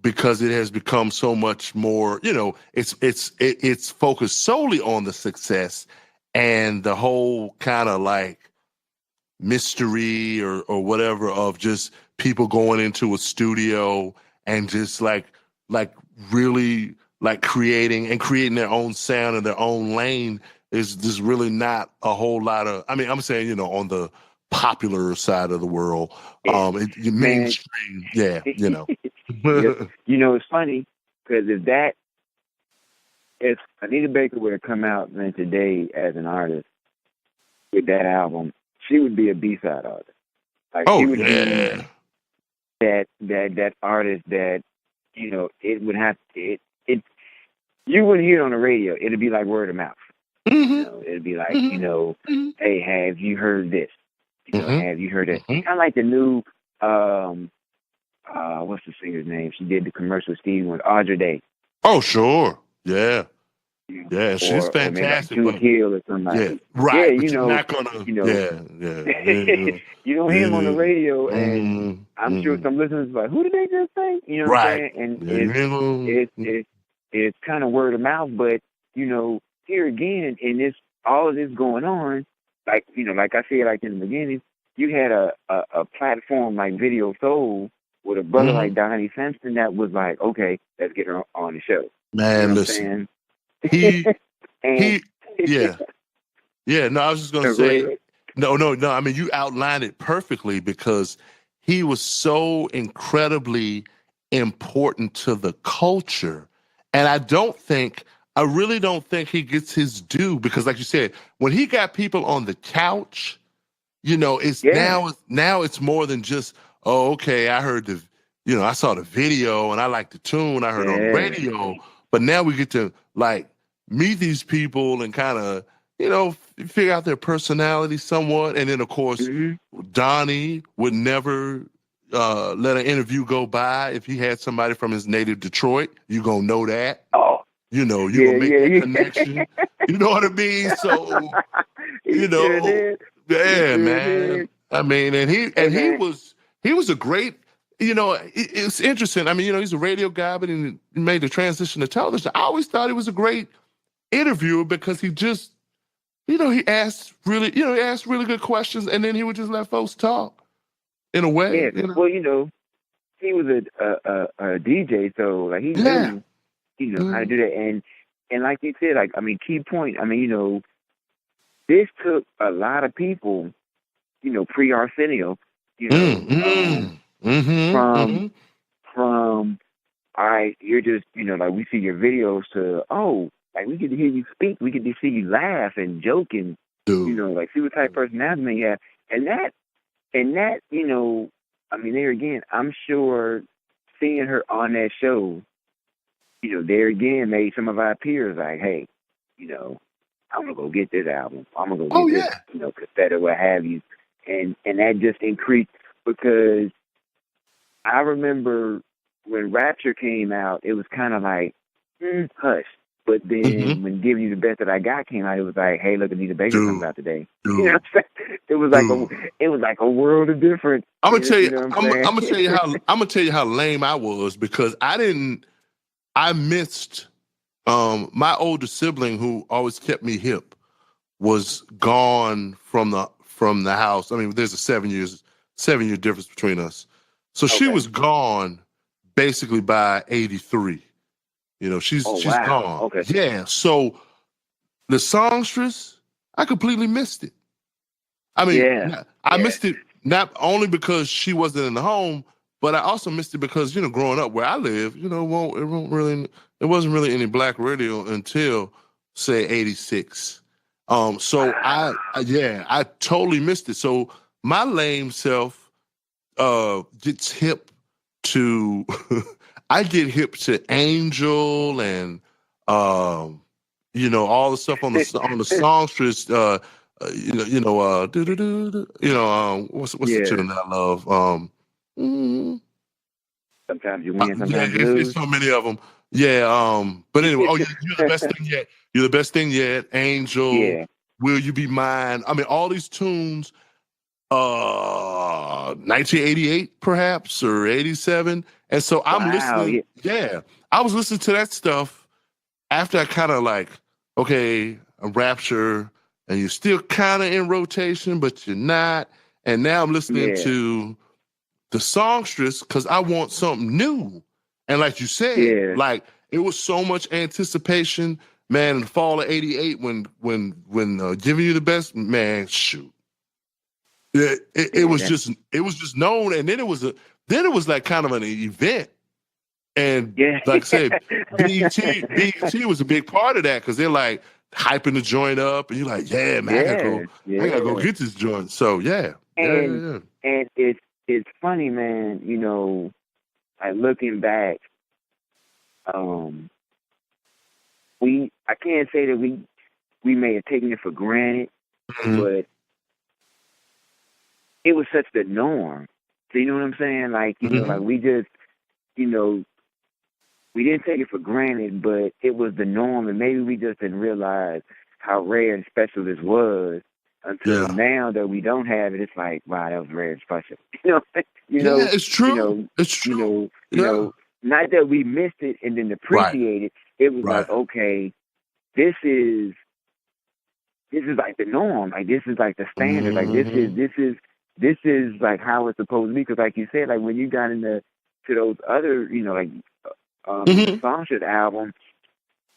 because it has become so much more, it's focused solely on the success and the whole kind of like mystery or whatever of just people going into a studio and just like really like creating their own sound and their own lane is just really not a whole lot of. I mean, I'm saying on the popular side of the world, yeah, man. mainstream, yeah, Yep. It's funny because if Anita Baker would have come out then today as an artist with that album, she would be a B-side artist. Like she Oh would be yeah. that artist that it would have it you wouldn't hear it on the radio. It'd be like word of mouth. Mm-hmm. It'd be like Mm-hmm. hey, have you heard this? Mm-hmm. Have you heard it? Mm-hmm. Kind of like the new what's the singer's name? She did the commercial with Stevie with Audrey Day. Oh sure, yeah. Yeah, she's Or maybe like fantastic, Jude but Hill or yeah, somebody. Yeah, right. But you're not gonna, you know, yeah, yeah, yeah, you don't hear him on the yeah. radio, and I'm sure Mm-hmm. some listeners are like, who did they just say? You know what I'm Right. saying? And Yeah, you ain't it's kind of word of mouth, but here again, in this all of this going on, like like I said, like in the beginning, you had a platform like Video Soul with a brother mm-hmm. like Donnie Simpson that was like, okay, let's get her on the show. You know Man, what I'm listen, saying? he And he, yeah, yeah. No, I was just gonna go say, ahead. no. I mean, you outlined it perfectly because he was so incredibly important to the culture, and I really don't think he gets his due because, like you said, when he got people on the couch. It's Yeah. now it's more than just, oh, okay, I heard I saw the video and I like the tune I heard on the Yeah. radio, but now we get to like meet these people and kind of, figure out their personality somewhat. And then of course, Hmm. Donnie would never let an interview go by if he had somebody from his native Detroit. You gonna know that. Oh. You Yeah, gonna make that yeah. connection. You know what I mean? So, He you sure know, did. He yeah, sure man. did. I mean, and Hey man. he was a great. It's interesting. I mean, he's a radio guy, but he made the transition to television. I always thought he was a great interviewer because he just, he asked really good questions, and then he would just let folks talk in a Yeah. way. Well, he was a DJ, so like he Yeah. knew, how to do that. And like you said, like I mean, key point. I mean, this took a lot of people, pre-Arsenio, Mm-hmm. from Mm-hmm. from all right, you're just, like we see your videos to, oh, like we get to hear you speak, we get to see you laugh and joke and, Dude. like see what type of personality you have. And that, I mean, there again, I'm sure seeing her on that show, there again made some of our peers like, hey, I'm gonna go get this album. I'm gonna go Oh get this, yeah. cassette or what have you. And that just increased because I remember when Rapture came out, it was kind of like hush. But Mm-hmm. then when Give You the Best That I Got came out, it was like, hey, look, Anita Baker comes Dude. out today. You know Dude. what I'm saying? Dude. It was like a world of difference. I'm gonna tell you. You know what I'm I'm saying? gonna tell you how. I'm gonna tell you how lame I was because I didn't. I missed. My older sibling who always kept me hip was gone from the house. I mean, there's a 7 year difference between us. So she Okay. was gone basically by 83. Oh She's wow. gone. Okay. Yeah. So the songstress, I completely missed it. I mean, Yeah. I Yeah. missed it not only because she wasn't in the home, but I also missed it because growing up where I live, it wasn't really any black radio until say '86. So Wow. I totally missed it. So my lame self gets hip to I get hip to Angel and all the stuff on the songstress. What's the tune that I love? Sometimes you win, sometimes you it's lose. so many of them. Yeah. But anyway, you're the best thing yet. You're the best thing yet. Angel. Yeah. Will You Be Mine? I mean, all these tunes. 1988 perhaps or 87, and so I'm listening. Yeah, I was listening to that stuff after I kind of like, okay, a Rapture, and you're still kind of in rotation, but you're not. And now I'm listening to the songstress because I want something new. And like you said, like it was so much anticipation, man. In the fall of '88, when Giving You the Best, man, shoot. It was just known, and then it was like kind of an event, and like I said, BET was a big part of that because they're like hyping the joint up, and you're like, yeah, man, I gotta go get this joint. So and it's funny, man. Like looking back, I can't say that we may have taken it for granted, but it was such the norm. So you know what I'm saying? Like, like we just, we didn't take it for granted, but it was the norm, and maybe we just didn't realize how rare and special this was until now that we don't have it. It's like, wow, that was rare and special. It's true. It's true. Not that we missed it and didn't appreciate it. It was like, okay, this is like the norm. Like this is like the standard. Like this is like how it's supposed to be. Because like you said, like when you got into those other, Songstress albums,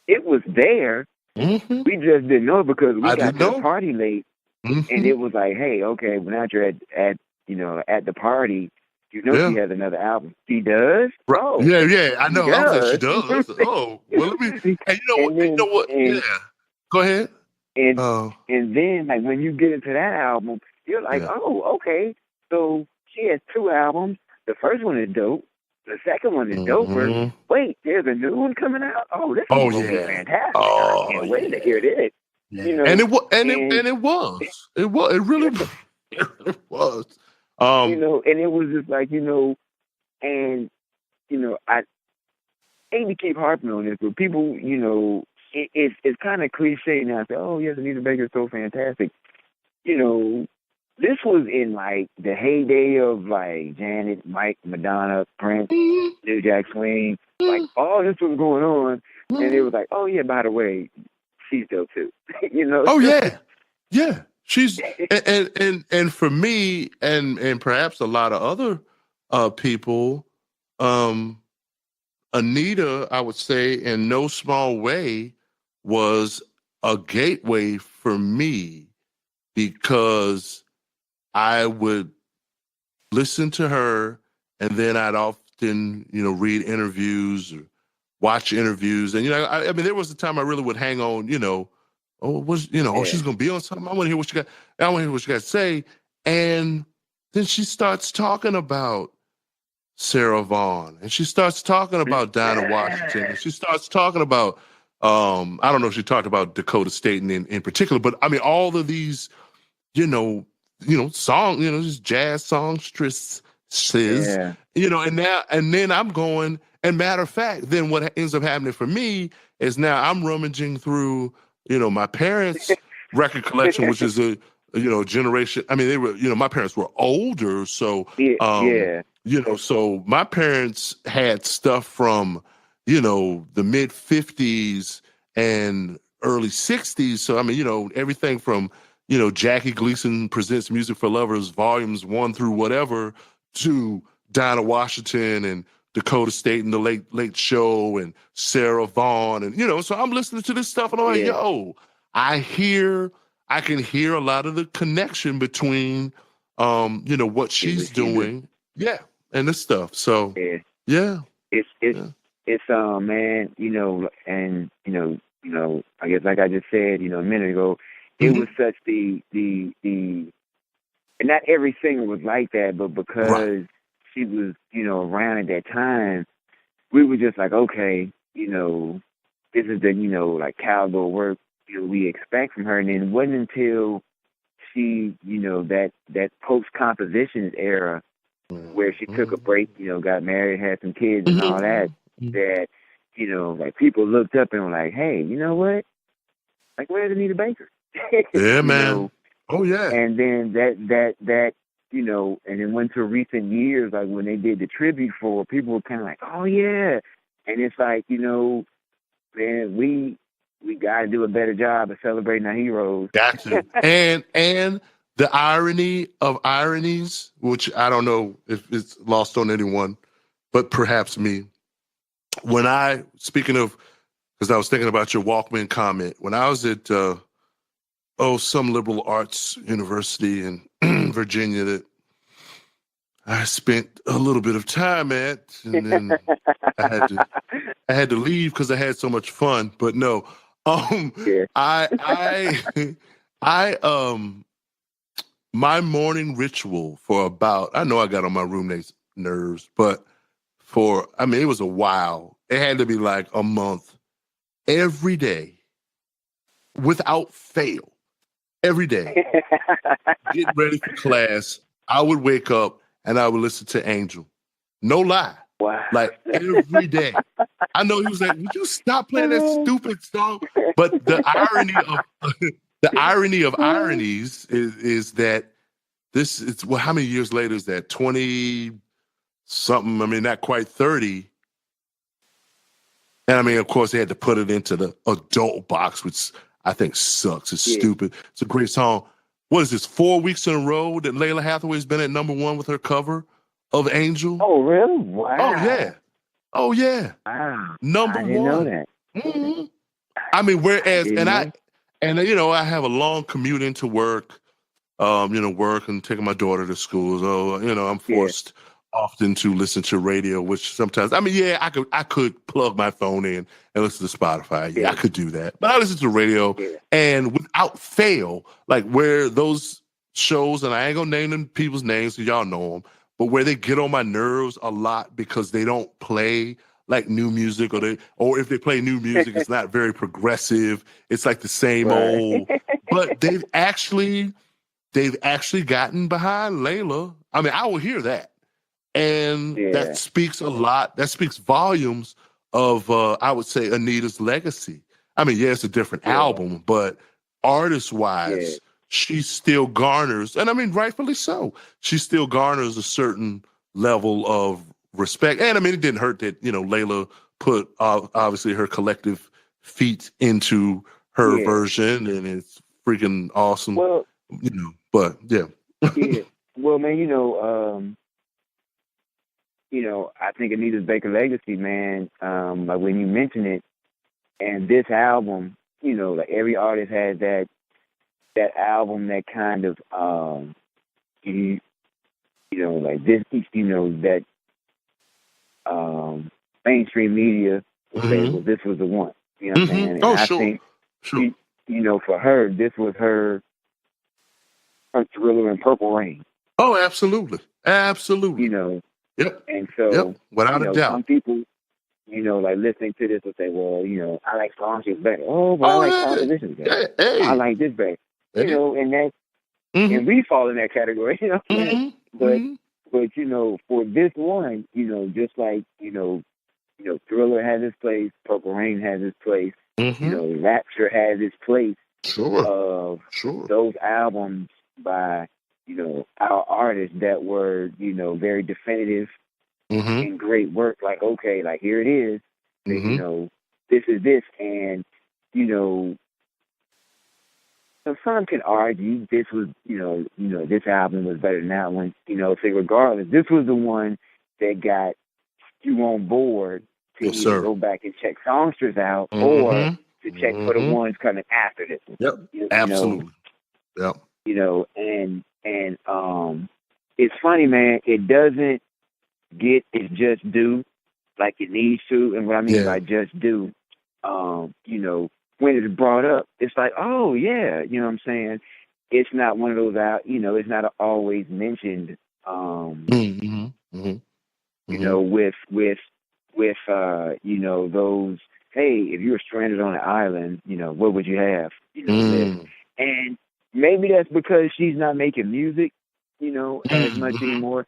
it was there. We just didn't know it because we got to the party late, and it was like, hey, okay, well, now you're at the party. She has another album. She does? Oh. Yeah, I know. I was like, she does? Oh, well, let me... And you know what? Go ahead. And then, like, when you get into that album, you're like, oh, okay. So she has 2 albums. The first one is dope. The second one is doper. Wait, there's a new one coming out? Oh, this is going to be fantastic. I can't wait to hear this. Yeah. And it was. It really was. And it was just like, and, I hate to keep harping on this, but people, it's kind of cliche now. Say, oh, yes, Anita Baker is so fantastic. This was in, like, the heyday of, like, Janet, Mike, Madonna, Prince, New Jack Swing. Like, all this was going on, and it was like, oh, yeah, by the way, she's dope, too. Oh, yeah. Yeah. She's and for me and perhaps a lot of other people, Anita, I would say, in no small way, was a gateway for me because I would listen to her, and then I'd often, read interviews or watch interviews, and I mean, there was a time I really would hang on, she's gonna be on something. I want to hear what she got. I want to hear what she got to say. And then she starts talking about Sarah Vaughan, and she starts talking about Dinah Washington, and she starts talking about I don't know if she talked about Dakota Staten in particular, but I mean all of these, song, just jazz songstresses, and then I'm going. And matter of fact, then what ends up happening for me is now I'm rummaging through, my parents' record collection, which is a generation. I mean, they were, my parents were older, so so my parents had stuff from, the mid '50s and early '60s. So I mean, everything from, Jackie Gleason Presents Music for Lovers, volumes 1 through whatever, to Dinah Washington and Dakota Staten, The Late Show, and Sarah Vaughan, and so I'm listening to this stuff, and I'm like, I can hear a lot of the connection between, what she's doing, and this stuff. So, it's man, and I guess like I just said, a minute ago, it was such the and not every singer was like that, but Right. because she was, around at that time, we were just like, okay, this is the, like cowgirl work, we expect from her. And then it wasn't until she, that post compositions era where she took a break, got married, had some kids and all that, that, like people looked up and were like, hey, you know what? Like, where's Anita Baker? Yeah, man. Oh yeah. And then that, and then went to recent years, like when they did the tribute for her, people were kind of like, oh yeah. And it's like, man, we got to do a better job of celebrating our heroes. Got to. And the irony of ironies, which I don't know if it's lost on anyone, but perhaps me. Speaking of, because I was thinking about your Walkman comment, when I was at some liberal arts university in Virginia that I spent a little bit of time at, and then I had to leave because I had so much fun. But no, Yeah. I my morning ritual for about, I know I got on my roommate's nerves, but it was a while. It had to be like a month every day without fail. Every day, getting ready for class, I would wake up and I would listen to Angel. No lie. Wow. Like every day. I know he was like, would you stop playing that stupid song? But the irony of ironies is that how many years later is that? 20 something, not quite 30. And of course they had to put it into the adult box, which I think sucks. It's stupid. It's a great song. What is this, 4 weeks in a row that Layla Hathaway's been at *1 with her cover of Angel? Oh, really? Wow. Oh, yeah. Oh, yeah. Wow. Number I didn't one. know that. Mm-hmm. Whereas, I have a long commute into work, work and taking my daughter to school. So, I'm forced often to listen to radio, which sometimes, I could plug my phone in and listen to Spotify. Yeah, I could do that. But I listen to radio and without fail, like where those shows, and I ain't gonna name them people's names, so y'all know them, but where they get on my nerves a lot because they don't play like new music, or if they play new music, it's not very progressive. It's like the same old, but they've actually gotten behind Layla. I will hear that. And that speaks a lot. That speaks volumes of, I would say, Anita's legacy. It's a different album, but artist-wise, she still garners, and rightfully so, she still garners a certain level of respect. And it didn't hurt that, Layla put, obviously, her collective feet into her version, and it's freaking awesome. Well, but yeah. Well, man, I think Anita Baker legacy, man, like when you mention it, and this album, like every artist has that album that kind of, like this, that mainstream media will say, well, this was the one. You know what I'm saying? And I think, for her, this was her Thriller and Purple Rain. Oh, absolutely. Absolutely. Yep. And so, without a doubt. Some people, like listening to this will say, well, I like songs better. Oh, but I like compositions better. I like this better. And that, and we fall in that category, But for this one, just like, Thriller has its place, Purple Rain has its place, Rapture has its place. Sure. Those albums by, our artists that were, very definitive and great work. Like, okay, like here it is. This is this. And, some can argue this was, this album was better than that one. Say regardless, this was the one that got you on board to either go back and check songsters out or to check for the ones coming after this one. Yep. Absolutely. Yep. And it's funny, man, it doesn't get its just due like it needs to. And what I mean by just due, when it's brought up, it's like, oh yeah, you know what I'm saying? it's not one of those out. You know, it's not always mentioned. Mm-hmm. Mm-hmm. You Mm-hmm. know, with you know, those. Hey, if you were stranded on an island, you know, what would you have? You know, list. And maybe that's because she's not making music, you know, as much Mm-hmm. anymore.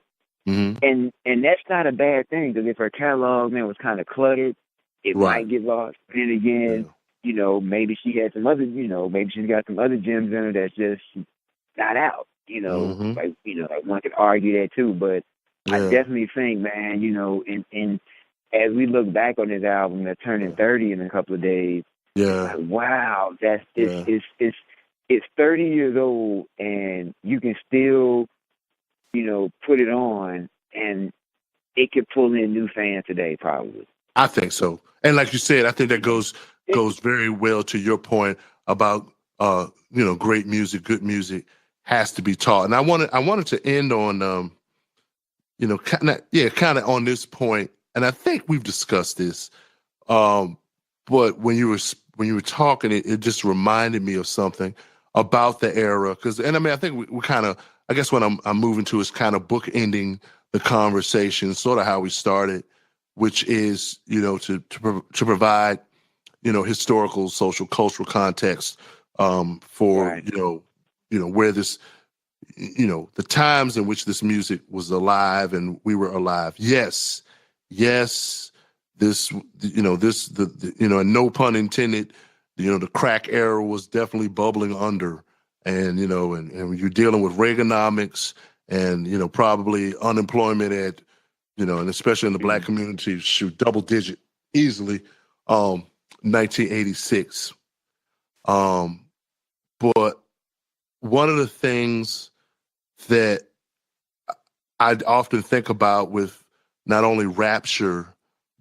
Mm-hmm. And that's not a bad thing, because if her catalog, man, was kind of cluttered, it Right. might get lost. Then again, Yeah. you know, maybe she had some other, you know, maybe she's got some other gems in her that's just not out. You know, Mm-hmm. like, you know, like one could argue that too. But I Yeah. definitely think, man, you know, and as we look back on this album that's turning Yeah. 30 in a couple of days, it's Yeah. like, wow, that's Yeah. it's 30 years old, and you can still, you know, put it on, and it could pull in new fans today, probably. I think so. And like you said, I think that You know, goes very well to your point about great music, good music has to be taught. And I wanted to end on kind of on this point, and I think we've discussed this. Um, but when you were talking, it just reminded me of something about the era. And I mean, I think we kind of, I guess what I'm moving to is kind of bookending the conversation, sort of how we started, which is, to provide, historical, social, cultural context, for, right? where this, the times in which this music was alive and we were alive. Yes, yes, this, and no pun intended, the crack era was definitely bubbling under. And, and when you're dealing with Reaganomics and, probably unemployment at, and especially in the black Mm. community, shoot, double digit easily, 1986. Um, but one of the things that I often think about with not only Rapture,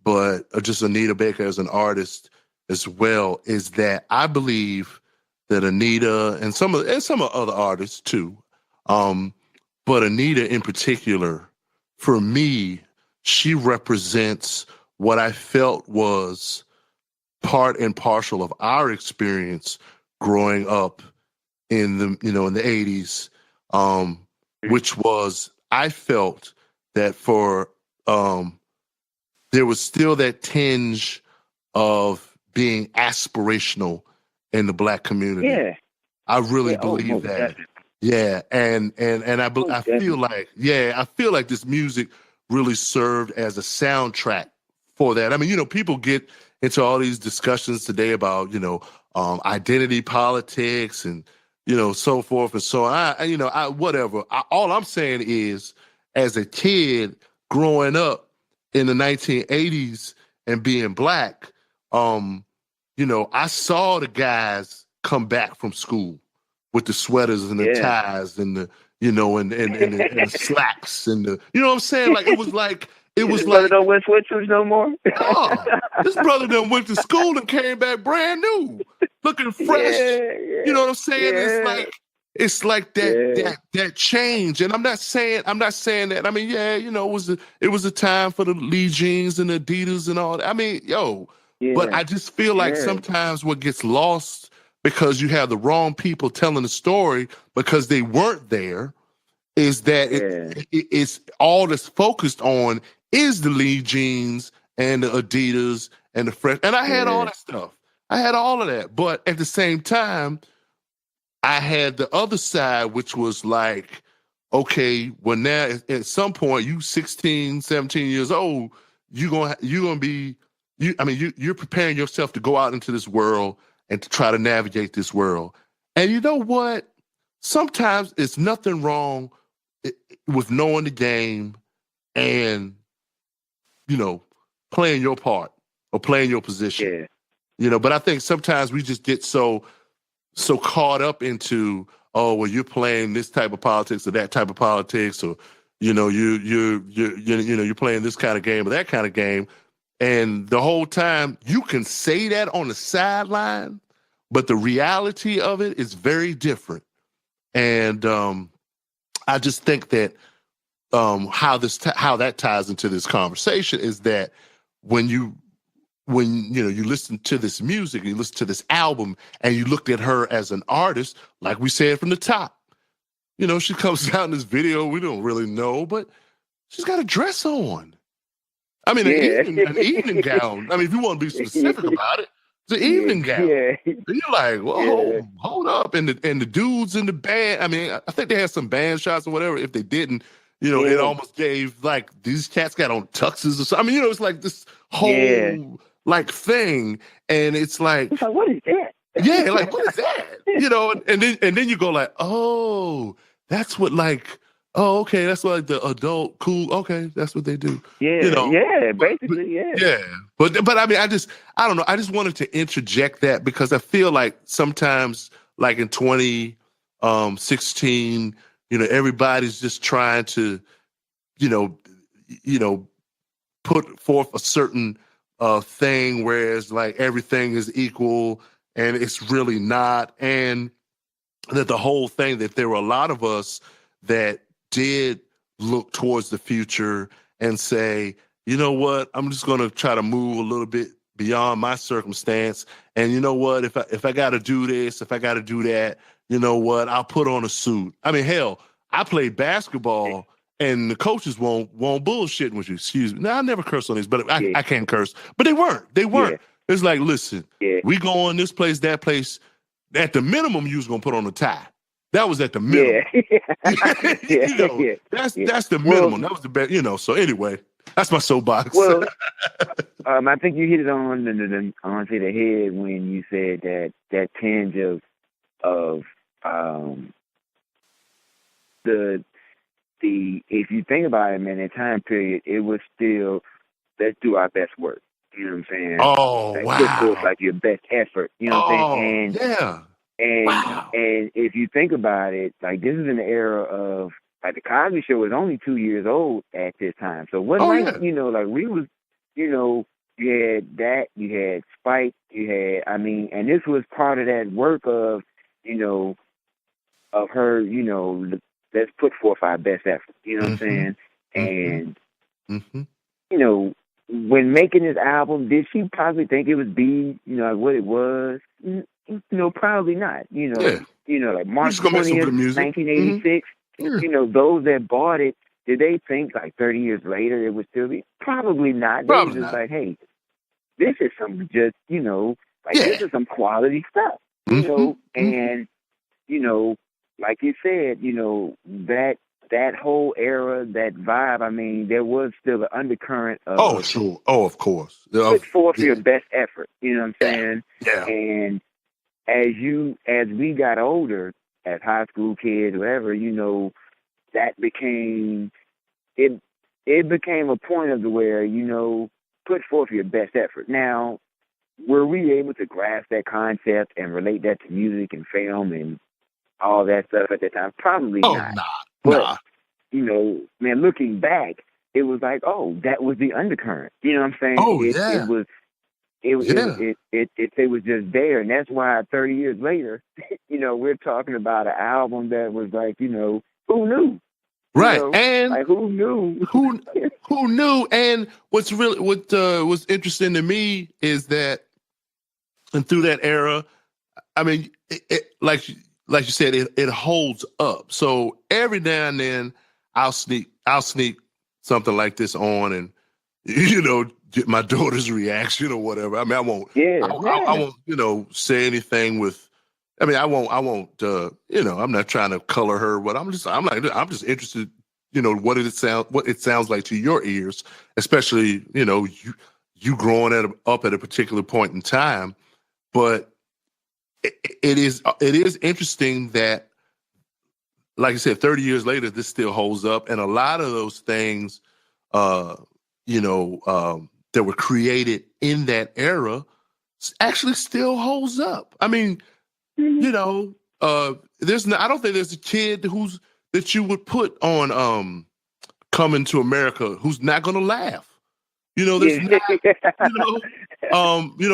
but just Anita Baker as an artist as well, is that I believe that Anita and some of other artists too, um, but Anita in particular, for me, she represents what I felt was part and parcel of our experience growing up in the 80s, which was I felt that for there was still that tinge of being aspirational in the black community. Yeah, I really yeah. Oh, believe most that. definitely, Yeah, and most I feel definitely. like this music really served as a soundtrack for that. I mean, people get into all these discussions today about identity politics and so forth and so on. Whatever. All I'm saying is, as a kid growing up in the 1980s and being black, I saw the guys come back from school with the sweaters and the Yeah. ties and the and the slacks and the what I'm saying, like it was This brother like don't wear sweatsuits no more. oh, this brother done went to school and came back brand new, looking fresh. Yeah, You yeah, know what I'm saying? yeah, It's like that yeah, that change. And I'm not saying that. I mean, yeah, it was a time for the Lee jeans and the Adidas and all that. I mean, but yeah, I just feel like yeah, sometimes what gets lost because you have the wrong people telling the story because they weren't there is that yeah, it's all that's focused on is the Lee jeans and the Adidas and the fresh. And I had all yeah, that stuff. I had all of that. But at the same time, I had the other side, which was like, okay, well now at some point you 16, 17 years old, you're gonna be you're preparing yourself to go out into this world and to try to navigate this world. And you know what? Sometimes it's nothing wrong with knowing the game and you know playing your part or playing your position. yeah, But I think sometimes we just get so caught up into, oh well, you're playing this type of politics or that type of politics, or you're playing this kind of game or that kind of game, and the whole time you can say that on the sideline, but the reality of it is very different. And I just think that how that ties into this conversation is that when you when you listen to this music, you listen to this album, and you looked at her as an artist, like we said from the top. She comes out in this video, we don't really know, but she's got a dress on. I mean, an evening gown. I mean, if you want to be specific about it, it's an evening gown. Yeah. And you're like, whoa, hold up. And the dudes in the band, I mean, I think they had some band shots or whatever. If they didn't, it almost gave, like, these cats got on tuxes or something. I mean, it's like this whole, like, thing. And it's like, what is that? Yeah, like, what is that? And then you go like, oh, that's what, like, oh, okay, that's what, like, the adult cool. Okay, that's what they do. Yeah, basically, yeah. But I mean, I don't know. I just wanted to interject that because I feel like sometimes, like in 2016, everybody's just trying to, put forth a certain thing, whereas like everything is equal and it's really not, and that the whole thing that there were a lot of us that did look towards the future and say, you know what, I'm just going to try to move a little bit beyond my circumstance. And you know what, if I got to do this, if I got to do that, you know what, I'll put on a suit. I mean, hell, I played basketball and the coaches won't bullshit with you. Excuse me. Now, I never curse on this, but I can't curse. But they weren't. Yeah. It's like, listen, we going this place, that place. At the minimum, you was going to put on a tie. That was at the minimum. That's the minimum. That was the best, So anyway, that's my soapbox. Well, I think you hit it on the head when you said that tinge of the if you think about it, man, that time period, it was still, let's do our best work. You know what I'm saying? Oh, like, wow. Put forth like your best effort. You know what I'm saying? And if you think about it, like, this is an era of, like, the Cosby Show was only 2 years old at this time. So what like we was, you had that, you had Spike, and this was part of that work of, of her, let's put forth our best effort. You know what I'm saying? And when making this album, did she probably think it would be, what it was? Probably not. Like March 20th, 1986. Those that bought it, did they think like 30 years later it would still be? Probably not. They were just like, hey, this is some just, this is some quality stuff. And like you said, that whole era, that vibe, I mean, there was still an undercurrent of... Oh, sure. Oh, of course. Put forth your best effort, you know what I'm saying? Yeah. And as we got older, as high school kids, whatever, that became... It became a point of where, put forth your best effort. Now, were we able to grasp that concept and relate that to music and film and all that stuff at that time? Probably not. But, man, looking back, it was like, oh, that was the undercurrent. You know what I'm saying? It was just there. And that's why 30 years later, we're talking about an album that was like, who knew? Right. And like, who knew? Who knew? And what was interesting to me is that, and through that era, I mean, like you said, it holds up. So every now and then I'll sneak something like this on and, get my daughter's reaction or whatever. I mean, I won't, I won't, say anything with, I mean, I won't, I'm not trying to color her, but I'm just interested, what it sounds like to your ears, especially, you growing up at a particular point in time. But it is interesting that, like I said, 30 years later, this still holds up. And a lot of those things, that were created in that era actually still holds up. I mean, I don't think there's a kid that you would put on Coming to America who's not going to laugh. There's not,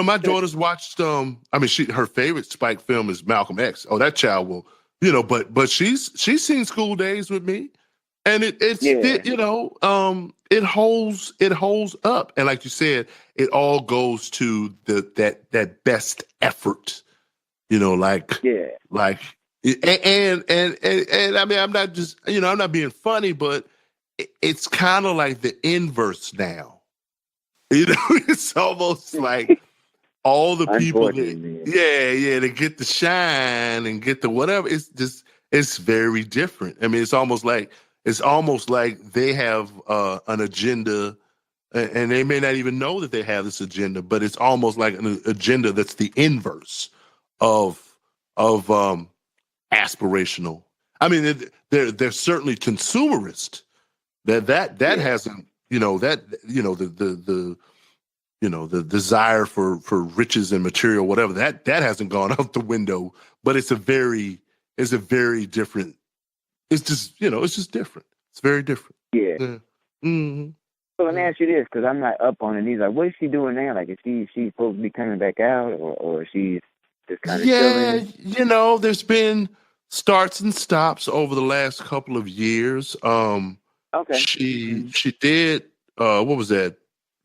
my daughter's watched, her favorite Spike film is Malcolm X. Oh, that child will, but she's seen School Days with me. And it's it holds up. And like you said, it all goes to that best effort, like and I mean, I'm not just, I'm not being funny, but it's kind of like the inverse now. It's almost like all the people that, they get the shine and get the whatever. It's very different. I mean, it's almost like they have an agenda, and they may not even know that they have this agenda, but it's almost like an agenda that's the inverse of aspirational. I mean, they're certainly consumerist. That hasn't, the desire for riches and material, whatever, that hasn't gone out the window. But it's a very different. It's just it's just different. It's very different. Yeah. Mm-hmm. So let me ask you this, because I'm not up on it. He's like, what is she doing now? Like, is she's supposed to be coming back out, or she's just kind of chilling? There's been starts and stops over the last couple of years. Okay. She did. What was that?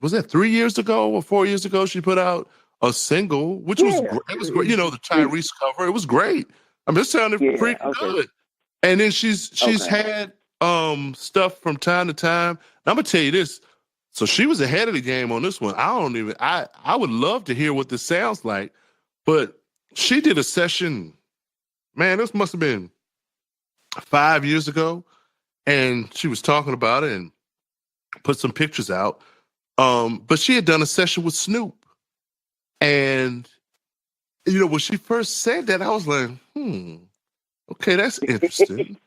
Was that 3 years ago or 4 years ago? She put out a single, which was great. It was great. The Tyrese cover. It was great. I mean, it sounded pretty good. And then she's had stuff from time to time. And I'm gonna tell you this. So she was ahead of the game on this one. I would love to hear what this sounds like, but she did a session. Man, this must have been 5 years ago, and she was talking about it and put some pictures out. But she had done a session with Snoop. And, when she first said that, I was like, okay, that's interesting.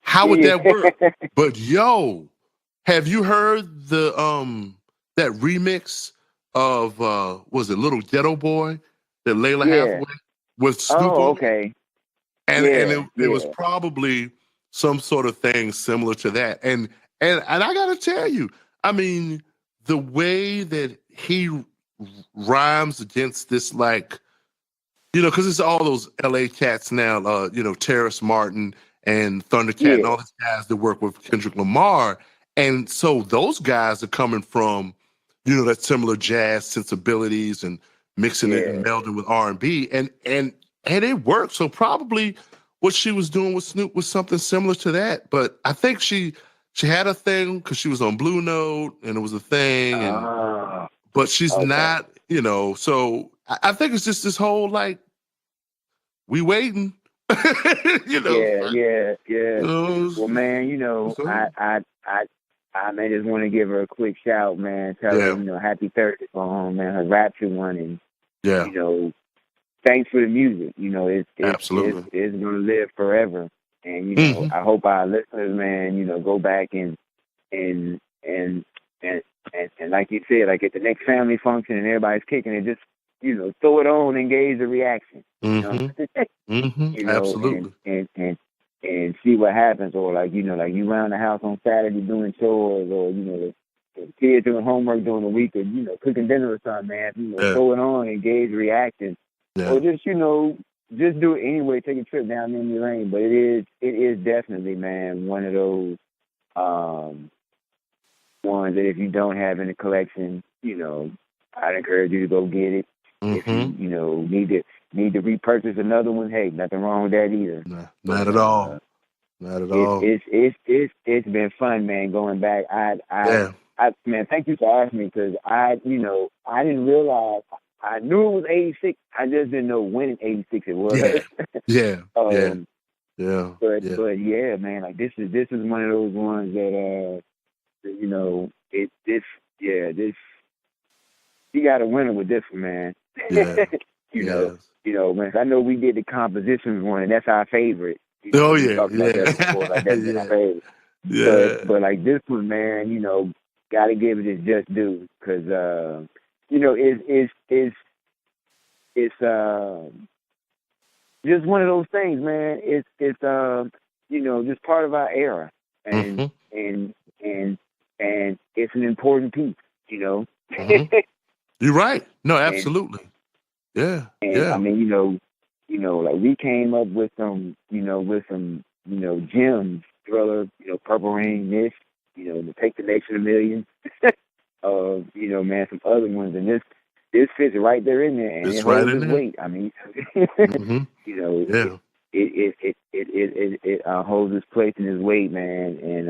How would that work? But have you heard the that remix of was it Little Ghetto Boy that Layla Hathaway with Snoop? Oh, okay. And it was probably some sort of thing similar to that. And I gotta tell you, I mean, the way that he rhymes against this, like, because it's all those LA cats now, Terrace Martin and Thundercat and all these guys that work with Kendrick Lamar. And so those guys are coming from, that similar jazz sensibilities and mixing it and melding with R&B. And it worked. So probably what she was doing with Snoop was something similar to that. But I think she had a thing because she was on Blue Note and it was a thing. But she's not, so I think it's just this whole, like, we waiting. Yeah. Well, man, I may just want to give her a quick shout, man. Tell her, happy 30th for home, man. Her Rapture one, and thanks for the music. Absolutely, it's gonna live forever. And I hope our listeners, man, go back and like you said, like at the next family function and everybody's kicking it, just throw it on and gauge the reaction. Absolutely. And see what happens, or like you around the house on Saturday doing chores, or the kids doing homework during the week, or cooking dinner or something, man. Throw it on and gauge the reaction, or just just do it anyway. Take a trip down memory lane. But it is definitely, man, one of those ones that if you don't have in the collection, I'd encourage you to go get it. If you need to repurchase another one, hey, nothing wrong with that either. Not at all. Not at all. It's been fun, man. Going back, man, thank you for asking me, because I didn't realize. I knew it was 86. I just didn't know when in 86 it was. But yeah, man, like this is one of those ones that this you got a winner with this one, man. Man, I know we did the compositions one, and that's our favorite. Our favorite. But like this one, man, got to give it its just due, because it's just one of those things, man. It's just part of our era, and it's an important piece, You're right. No, absolutely. I mean, like we came up with some gems Thriller, Purple Rain, this, to Take the Nation of Millions, man, some other ones, and this fits right there in there, and it holds its weight. I mean, mm-hmm. It holds its place and its weight, man, and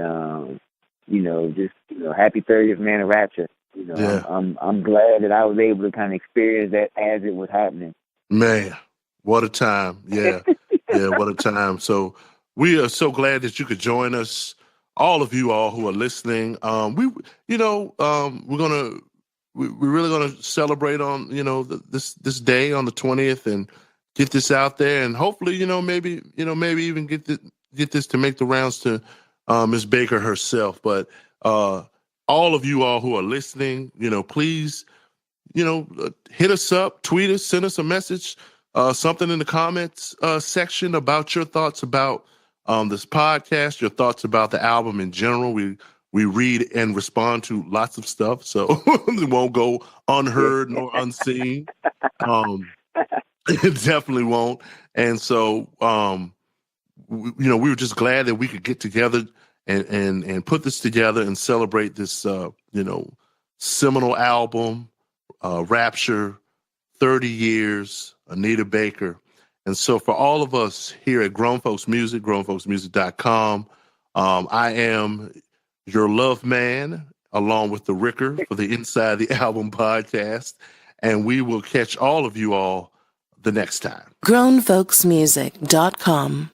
happy 30th, man, of Rapture. I'm glad that I was able to kind of experience that as it was happening. Man, what a time! Yeah, what a time. So we are so glad that you could join us. All of you all who are listening, we're really gonna celebrate on this day on the 20th and get this out there, and hopefully maybe even get this to make the rounds to Ms. Baker herself. But all of you all who are listening, please hit us up, tweet us, send us a message, something in the comments section about your thoughts about this podcast, your thoughts about the album in general. We read and respond to lots of stuff, so it won't go unheard nor unseen. It definitely won't. And so, we were just glad that we could get together and put this together and celebrate this, seminal album, Rapture, 30 years, Anita Baker. And so for all of us here at Grown Folks Music, grownfolksmusic.com, I am your love man, along with the Ricker for the Inside the Album podcast. And we will catch all of you all the next time. grownfolksmusic.com